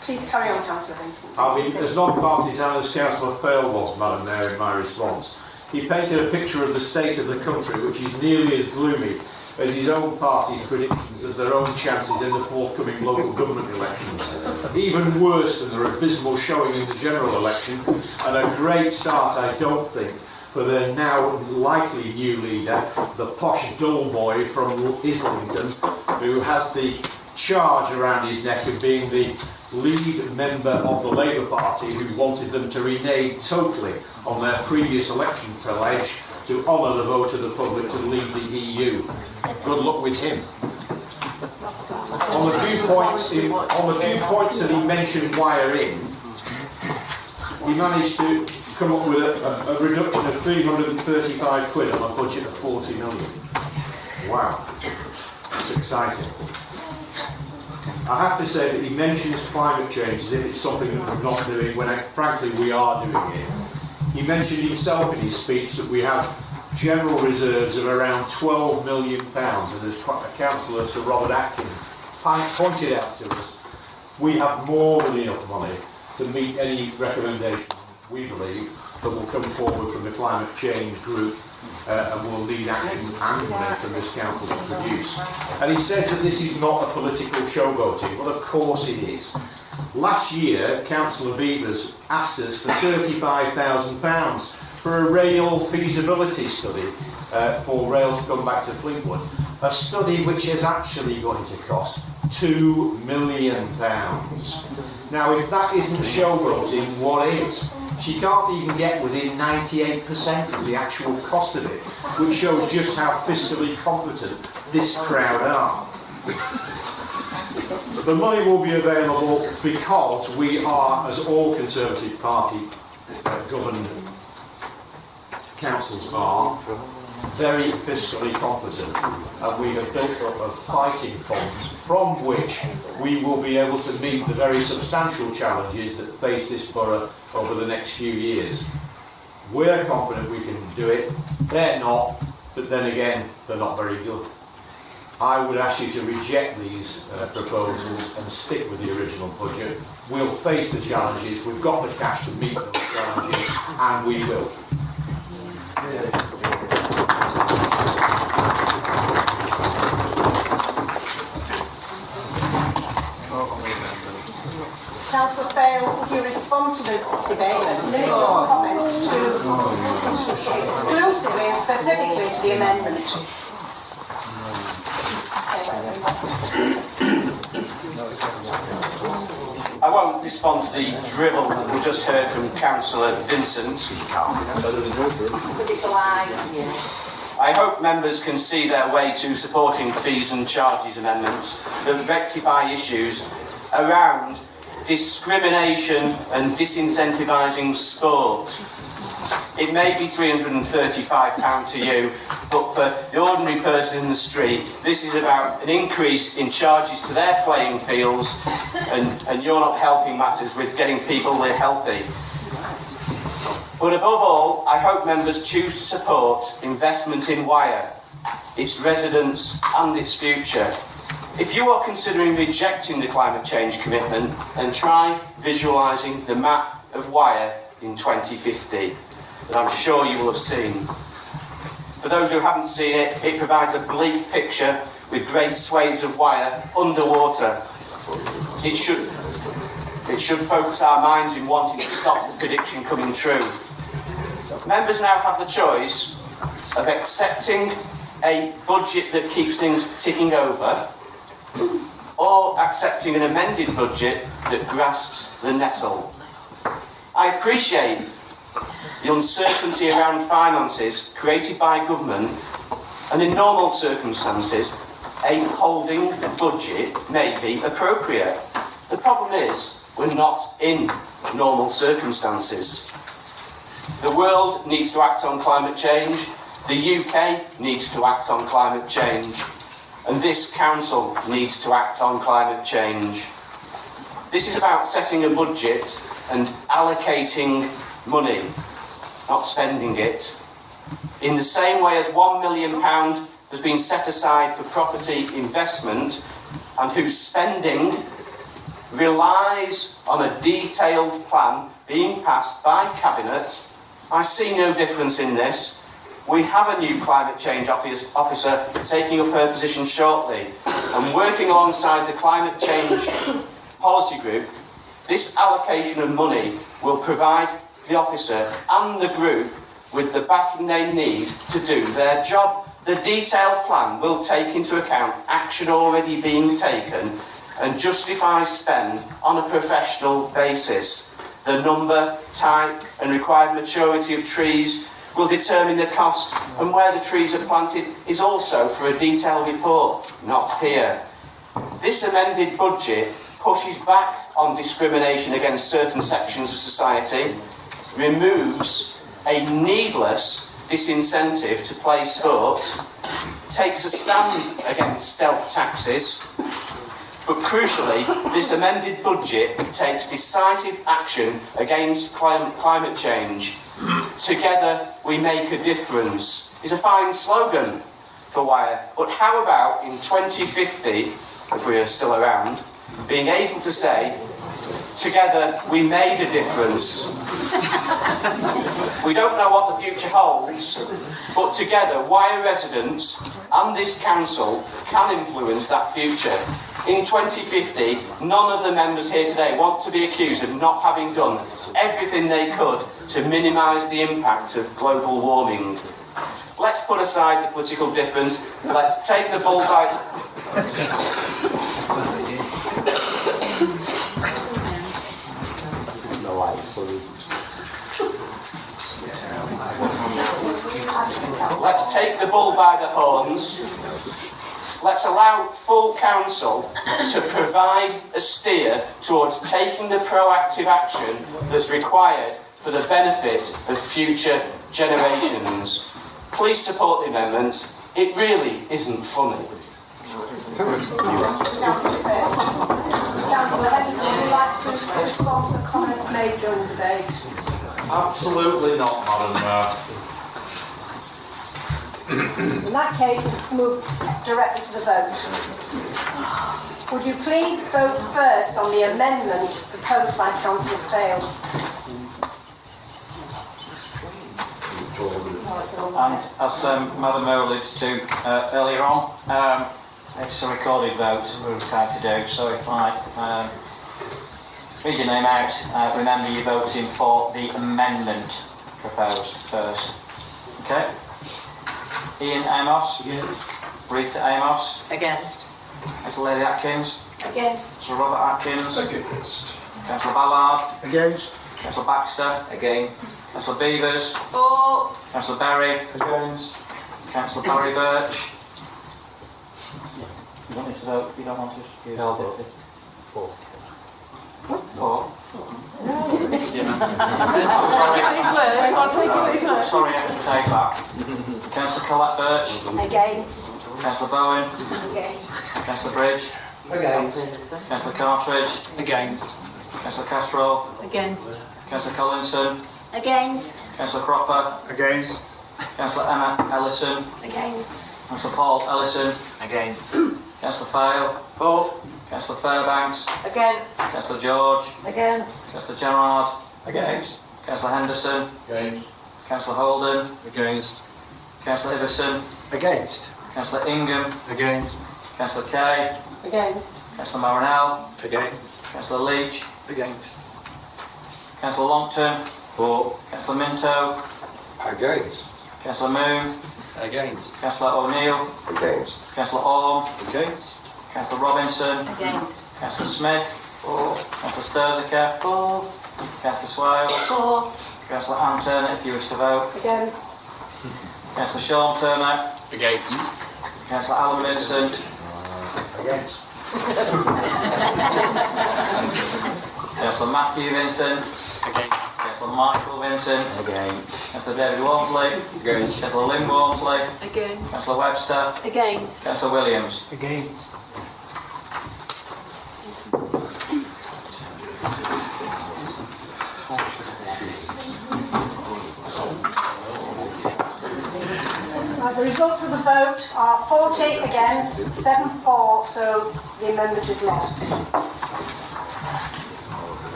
Please carry on, Councillor Vincent. I'll be as non-partisan as Councillor Fail was, Madam Mayor, in my response. He painted a picture of the state of the country which is nearly as gloomy as his own party's predictions of their own chances in the forthcoming local government elections. Even worse than their abysmal showing in the general election, and a great start, I don't think, for their now likely new leader, the posh dull boy from Islington, who has the charge around his neck of being the lead member of the Labour Party who wanted them to renege totally on their previous election pledge to honour the vote of the public to leave the EU. Good luck with him. On the few points that he mentioned Wyre in, he managed to come up with a reduction of 335 quid on a budget of 40 million. Wow, that's exciting. I have to say that he mentions climate change as if it's something that we're not doing, when frankly we are doing it. He mentioned himself in his speech that we have general reserves of around £12 million, and as Councillor Sir Robert Atkins pointed out to us, we have more than enough money to meet any recommendation we believe that will come forward from the climate change group and will need action and money from this council to produce. And he says that this is not a political showboating. Well, of course it is. Last year, Councillor Beavers asked us for £35,000 for a rail feasibility study for rail to come back to Fleetwood. A study which is actually going to cost £2 million. Now, if that isn't showboating, what is? She can't even get within 98% of the actual cost of it, which shows just how fiscally competent this crowd are. The money will be available because we are, as all Conservative Party governed councils are, very fiscally competent, and we have built up a fighting fund from which we will be able to meet the very substantial challenges that face this borough over the next few years. We're confident we can do it. They're not, but then again, they're not very good. I would ask you to reject these proposals and stick with the original budget. We'll face the challenges. We've got the cash to meet those challenges, and we will. Councillor Fail, would you respond to the debate and limit your comments to exclusively and specifically to the amendment? I won't respond to the drivel that we just heard from Councillor Vincent. I hope members can see their way to supporting fees and charges amendments that rectify issues around discrimination and disincentivising sport. It may be £335 to you, but for the ordinary person in the street, this is about an increase in charges to their playing fields, and you're not helping matters with getting people there healthy. But above all, I hope members choose to support investment in Wyre, its residents and its future. If you are considering rejecting the climate change commitment, then try visualising the map of Wyre in 2050 that I'm sure you will have seen. For those who haven't seen it, it provides a bleak picture with great swathes of wire underwater. It should focus our minds in wanting to stop the prediction coming true. Members now have the choice of accepting a budget that keeps things ticking over, or accepting an amended budget that grasps the nettle. I appreciate the uncertainty around finances created by government, and in normal circumstances, a holding budget may be appropriate. The problem is, we're not in normal circumstances. The world needs to act on climate change, the UK needs to act on climate change, and this council needs to act on climate change. This is about setting a budget and allocating money, not spending it. In the same way as £1 million has been set aside for property investment, and whose spending relies on a detailed plan being passed by Cabinet, I see no difference in this. We have a new climate change officer taking up her position shortly, and working alongside the climate change policy group, this allocation of money will provide the officer and the group with the backing they need to do their job. The detailed plan will take into account action already being taken and justify spend on a professional basis. The number, type and required maturity of trees will determine the cost, and where the trees are planted is also for a detailed report, not here. This amended budget pushes back on discrimination against certain sections of society, removes a needless disincentive to play sport, takes a stand against stealth taxes, but crucially, this amended budget takes decisive action against climate change. Together we make a difference is a fine slogan for Wyre, but how about in 2050, if we are still around, being able to say, together we made a difference. We don't know what the future holds, but together Wyre residents and this council can influence that future. In 2050, none of the members here today want to be accused of not having done everything they could to minimise the impact of global warming. Let's put aside the political difference. Let's take the bull by... Let's take the bull by the horns. Let's allow full council to provide a steer towards taking the proactive action that's required for the benefit of future generations. Please support the amendments. It really isn't funny. Councillor Henderson, would you like to respond to the comments made during the debate? Absolutely not, Madam Mayor. In that case, we'll move directly to the vote. Would you please vote first on the amendment proposed by Councillor Fail? And as Madam Mayor alluded to earlier on, it's a recorded vote we're required to do, so if I read your name out, remember you're voting for the amendment proposed first. Okay? Ian Amos? Against. Rita Amos? Against. Councillor Lady Atkins? Against. Councillor Robert Atkins? Against. Councillor Ballard? Against. Councillor Baxter? Against. Councillor Beavers? For. Councillor Berry? Against. Councillor Barry Birch? You don't need to vote, you don't want to? No, vote. For. Sorry, I can take that. Councillor Colette Birch? Against. Councillor Bowen? Against. Councillor Bridge? Against. Councillor Cartridge? Against. Councillor Castrol? Against. Councillor Collinson? Against. Councillor Cropper? Against. Councillor Emma Ellison? Against. Councillor Paul Ellison? Against. Councillor Fail? For. Councillor Fairbanks? Against. Councillor George? Against. Councillor Gerard? Against. Councillor Henderson? Against. Councillor Holden? Against. Councillor Iverson. Against. Councillor Ingham. Against. Councillor Kay. Against. Councillor Marinell. Against. Councillor Leach. Against. Councillor Longton. For. Councillor Minto. Against. Councillor Moon. Against. Councillor O'Neill. Against. Councillor Orme. Against. Councillor Robinson. Against. Councillor Smith. For. Councillor Sturziker. For. Councillor Swales. For. Councillor Anne Turner, if you wish to vote. Against. Councillor Sean Turner. Against. Councillor Alan Vincent. Against. Councillor Matthew Vincent. Against. Councillor Michael Vincent. Against. Councillor David Walmsley. Against. Councillor Lynn Walmsley. Against. Councillor Webster. Against. Councillor Williams. Against. The results of the vote are 40 against, 7 for, so the amendment is lost.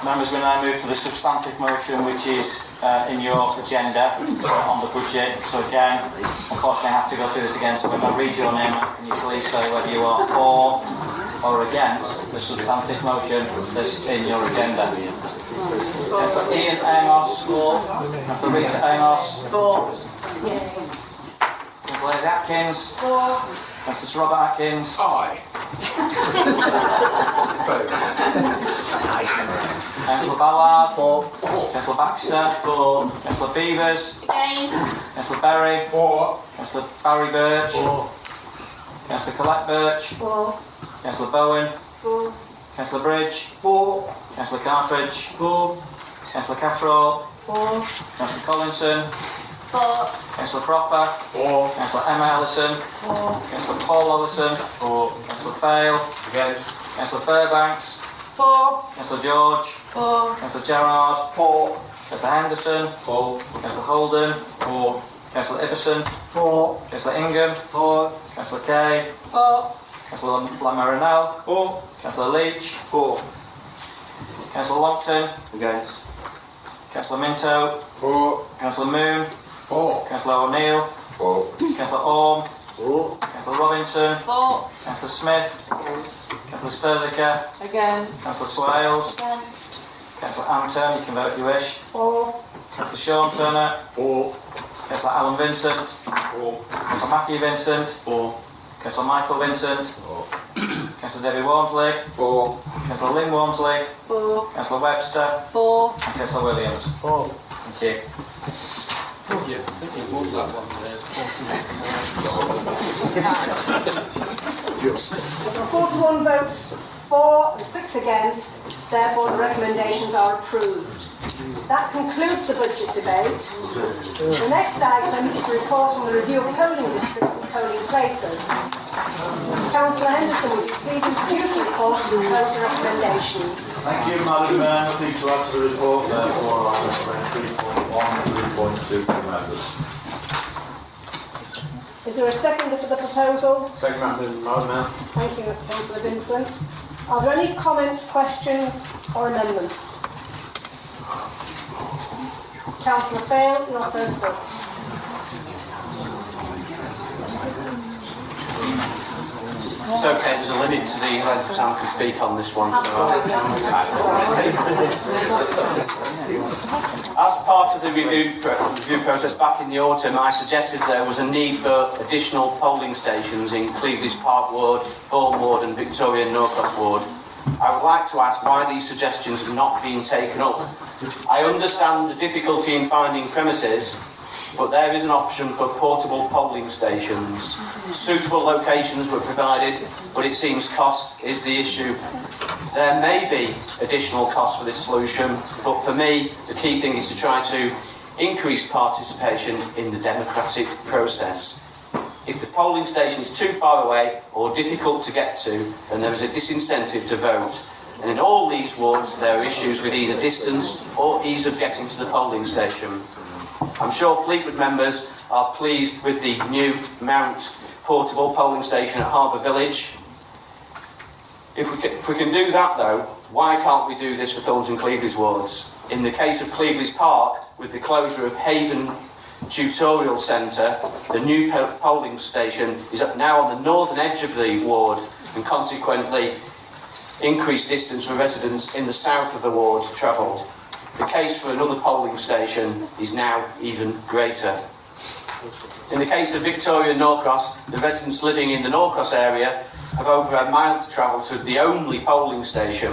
Members, we now move to the substantive motion which is in your agenda on the budget. So again, unfortunately I have to go through this again, so when I read your name, can you please say whether you are for or against the substantive motion that's in your agenda? Councillor Ian Amos. For. Councillor Rita Amos. For. Councillor Lady Atkins. For. Councillor Sir Robert Atkins. Aye. Councillor Ballard. For. Councillor Baxter. For. Councillor Beavers. Against. Councillor Berry. For. Councillor Barry Birch. For. Councillor Colette Birch. For. Councillor Bowen. For. Councillor Bridge. For. Councillor Cartridge. For. Councillor Catterall. For. Councillor Collinson. For. Councillor Cropper. For. Councillor Emma Ellison. For. Councillor Paul Ellison. For. Councillor Fail. Against. Councillor Fairbanks. For. Councillor George. For. Councillor Gerard. For. Councillor Henderson. For. Councillor Holden. For. Councillor Iverson. For. Councillor Ingham. For. Councillor Kay. For. Councillor Marinell. For. Councillor Leach. For. Councillor Longton. Against. Councillor Minto. For. Councillor Moon. For. Councillor O'Neill. For. Councillor Orme. For. Councillor Robinson. For. Councillor Smith. Councillor Sturziker. Against. Councillor Swales. Against. Councillor Anne Turner, you can vote if you wish. For. Councillor Sean Turner. For. Councillor Alan Vincent. For. Councillor Matthew Vincent. For. Councillor Michael Vincent. For. Councillor David Walmsley. For. Councillor Lynn Walmsley. For. Councillor Webster. For. And Councillor Williams. For. Thank you. Yeah, I think you won that one there. 41 votes for and 6 against, therefore the recommendations are approved. That concludes the budget debate. The next item is a report on the review of polling districts and polling places. Councillor Henderson, would you please introduce the report and propose the recommendations? Thank you, Madam Mayor. Nothing to add to the report, therefore I recommend 3.1 and 3.2 to members. Is there a seconder for the proposal? Second, Madam Mayor. Thank you, Councillor Vincent. Are there any comments, questions or amendments? Councillor Fail, your first up. It's okay, there's a limit to the length of time I can speak on this one. As part of the review process back in the autumn, I suggested there was a need for additional polling stations in Cleveland's Park Ward, Bourne Ward and Victoria Norcross Ward. I would like to ask why these suggestions have not been taken up. I understand the difficulty in finding premises, but there is an option for portable polling stations. Suitable locations were provided, but it seems cost is the issue. There may be additional cost for this solution, but for me, the key thing is to try to increase participation in the democratic process. If the polling station is too far away or difficult to get to, then there is a disincentive to vote. And in all these wards, there are issues with either distance or ease of getting to the polling station. I'm sure Fleetwood members are pleased with the new Mount portable polling station at Harbour Village. If we can do that, though, why can't we do this for Thornton Cleavery's wards? In the case of Cleveland's Park, with the closure of Haven Tutorial Centre, the new polling station is now on the northern edge of the ward and consequently increased distance for residents in the south of the ward travelled. The case for another polling station is now even greater. In the case of Victoria and Norcross, the residents living in the Norcross area have over a mile to travel to the only polling station.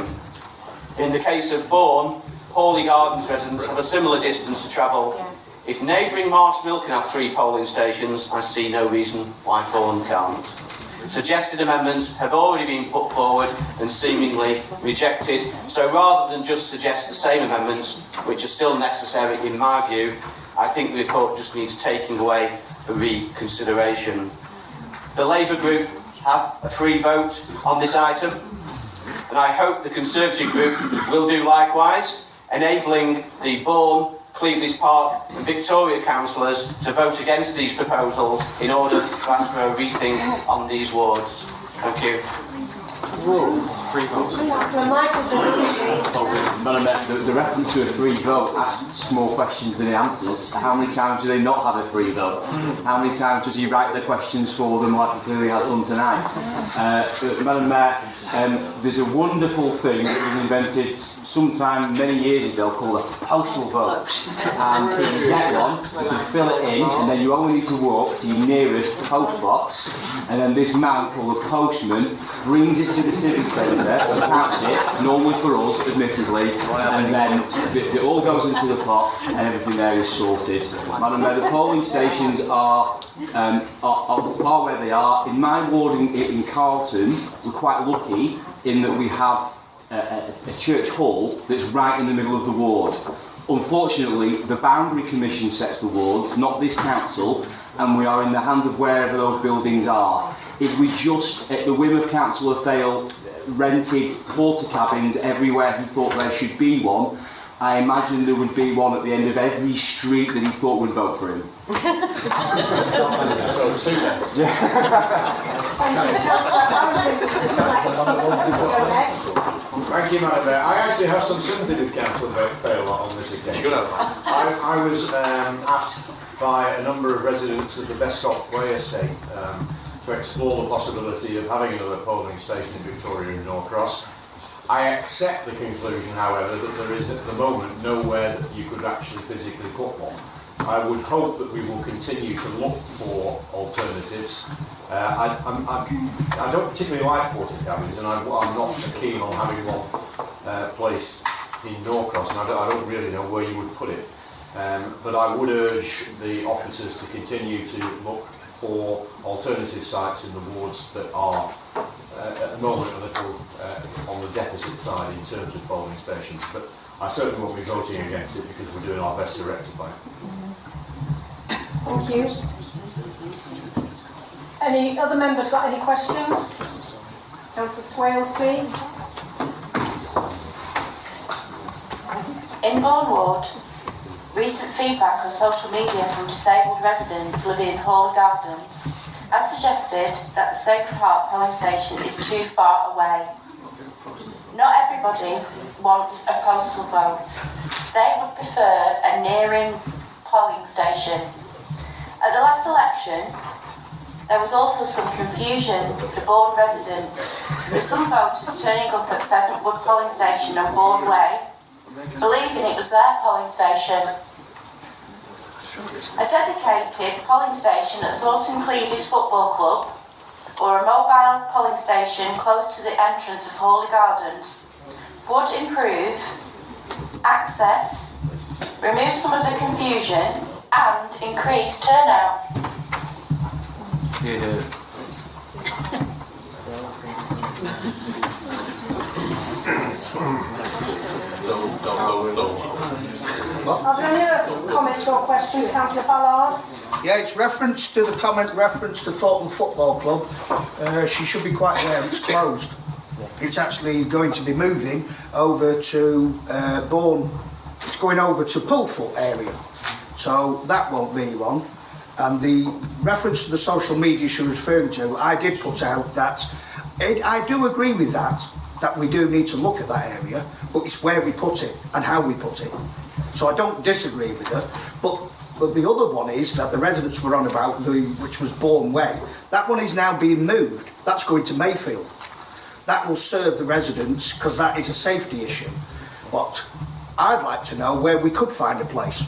In the case of Bourne, Hawley Gardens residents have a similar distance to travel. If neighbouring Marshmill can have 3 polling stations, I see no reason why Bourne can't. Suggested amendments have already been put forward and seemingly rejected, so rather than just suggest the same amendments, which are still necessary in my view, I think the report just needs taking away for reconsideration. The Labour group have a free vote on this item, and I hope the Conservative group will do likewise, enabling the Bourne, Cleveland's Park and Victoria councillors to vote against these proposals in order to ask for a rethink on these wards. Thank you. Free vote. Madam Mayor, the reference to a free vote asks more questions than it answers. How many times do they not have a free vote? How many times does he write the questions for them like he clearly has done tonight? Madam Mayor, there's a wonderful thing that was invented sometime many years ago called a postal vote. And if you get one, you can fill it in and then you only need to walk to your nearest post box, and then this man called a postman brings it to the Civic Centre, counts it, normally for us, admittedly, and then it all goes into the pot and everything there is sorted. Madam Mayor, the polling stations are where they are. In my ward in Carlton, we're quite lucky in that we have a church hall that's right in the middle of the ward. Unfortunately, the Boundary Commission sets the wards, not this council, and we are in the hand of wherever those buildings are. If we just, at the whim of Councillor Thale, rented porter cabins everywhere he thought there should be one, I imagine there would be one at the end of every street that he thought would vote for him. Thank you, Madam Mayor. I actually have some sympathy with Councillor Thale on this occasion. I was asked by a number of residents of the Bescott Way estate to explore the possibility of having another polling station in Victoria and Norcross. I accept the conclusion, however, that there is at the moment nowhere that you could actually physically put one. I would hope that we will continue to look for alternatives. I don't particularly like porter cabins, and I'm not keen on having one placed in Norcross, and I don't really know where you would put it. But I would urge the officers to continue to look for alternative sites in the wards that are at the moment a little on the deficit side in terms of polling stations. But I certainly won't be voting against it because we're doing our best to rectify it. Thank you. Any other members got any questions? Councillor Swales, please. In Bourne Ward, recent feedback on social media from disabled residents living in Hawley Gardens has suggested that the Sacred Heart polling station is too far away. Not everybody wants a postal vote. They would prefer a nearing polling station. At the last election, there was also some confusion for Bourne residents, with some voters turning up at Pheasantwood polling station on Bourne Way, believing it was their polling station. A dedicated polling station at Thornton Cleavy's Football Club, or a mobile polling station close to the entrance of Hawley Gardens, would improve access, remove some of the confusion, and increase turnout. Are there any other comments or questions, Councillor Ballard? Yeah, it's reference to the comment reference to Thornton Football Club. She should be quite aware it's closed. It's actually going to be moving over to Bourne. It's going over to Pulfoot area. So that won't be one. And the reference to the social media she was referring to, I did put out that I do agree with that. that we do need to look at that area, but it's where we put it and how we put it. So I don't disagree with her, but the other one is that the residents were on about, which was Bourne Way. That one is now being moved. That's going to Mayfield. That will serve the residents because that is a safety issue. But I'd like to know where we could find a place.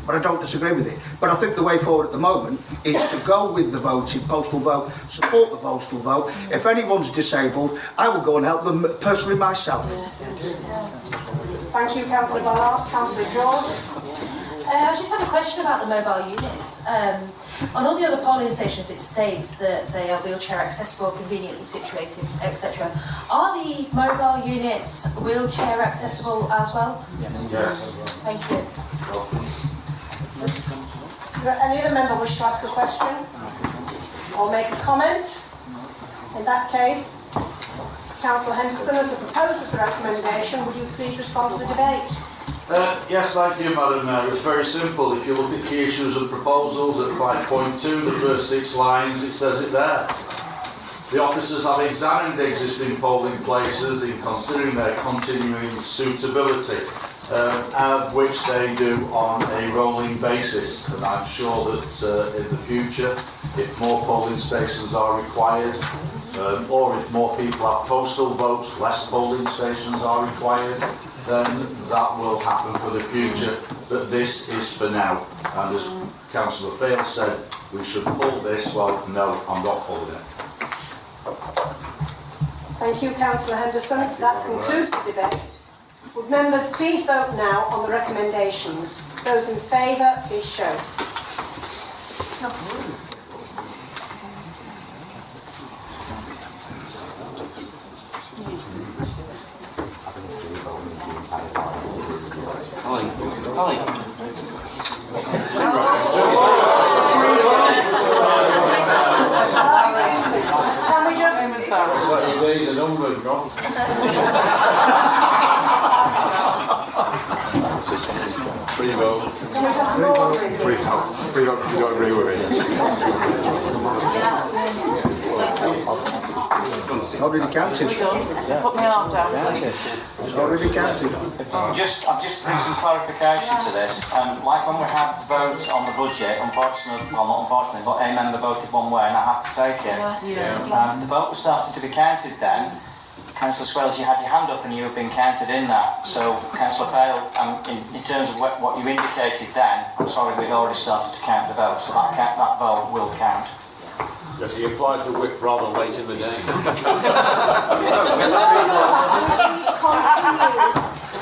But I don't disagree with it. But I think the way forward at the moment is to go with the voting, postal vote, support the postal vote. If anyone's disabled, I will go and help them personally myself. Thank you, Councillor Ballard. Councillor George. I just have a question about the mobile units. On all the other polling stations it states that they are wheelchair accessible, conveniently situated, etc. Are the mobile units wheelchair accessible as well? Yes. Thank you. Any other member wish to ask a question or make a comment? In that case, Councillor Henderson, as the proposer of the recommendation, would you please respond to the debate? Yes, thank you, Madam Mayor. It's very simple. If you look at key issues and proposals at 5.2, the first 6 lines, it says it there. The officers have examined the existing polling places in considering their continuing suitability, which they do on a rolling basis. And I'm sure that in the future, if more polling stations are required, or if more people have postal votes, less polling stations are required, then that will happen for the future. But this is for now. And as Councillor Fail said, we should pull this. Well, no, I'm not pulling it. Thank you, Councillor Henderson. That concludes the debate. Would members please vote now on the recommendations? Those in favour, please show. Can we just... These are numbers, no? Free vote. Free vote if you don't agree with It's already counted. Put my arm down, please. It's already counted. I'm just bring some clarification to this. Like when we had votes on the budget, unfortunately, well not unfortunately, but a member voted one way and I had to take it. The vote was starting to be counted then. Councillor Swells, you had your hand up and you have been counted in that. So, Councillor Fail, in terms of what you indicated then, I'm sorry, we'd already started to count the vote, so that vote will count. Yes, he applied for whip rather late in the day.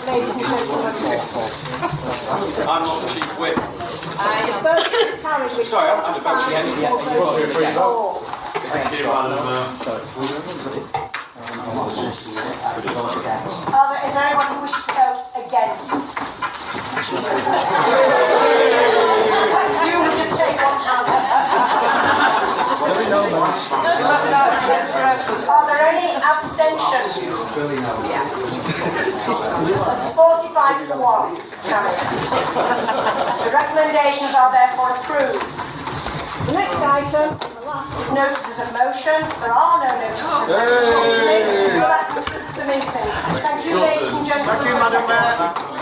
Ladies and gentlemen. I'm not the chief whip. Sorry, I'm the vote. Thank you, Madam Is there anyone who wishes to vote against? You would just take one hand. Are there any abstentions? 45 to 1. The recommendations are therefore approved. The next item, the last, is notices of motion. There are no notices of motion. So that concludes the meeting. Thank you, ladies and gentlemen. Thank you, Madam Mayor.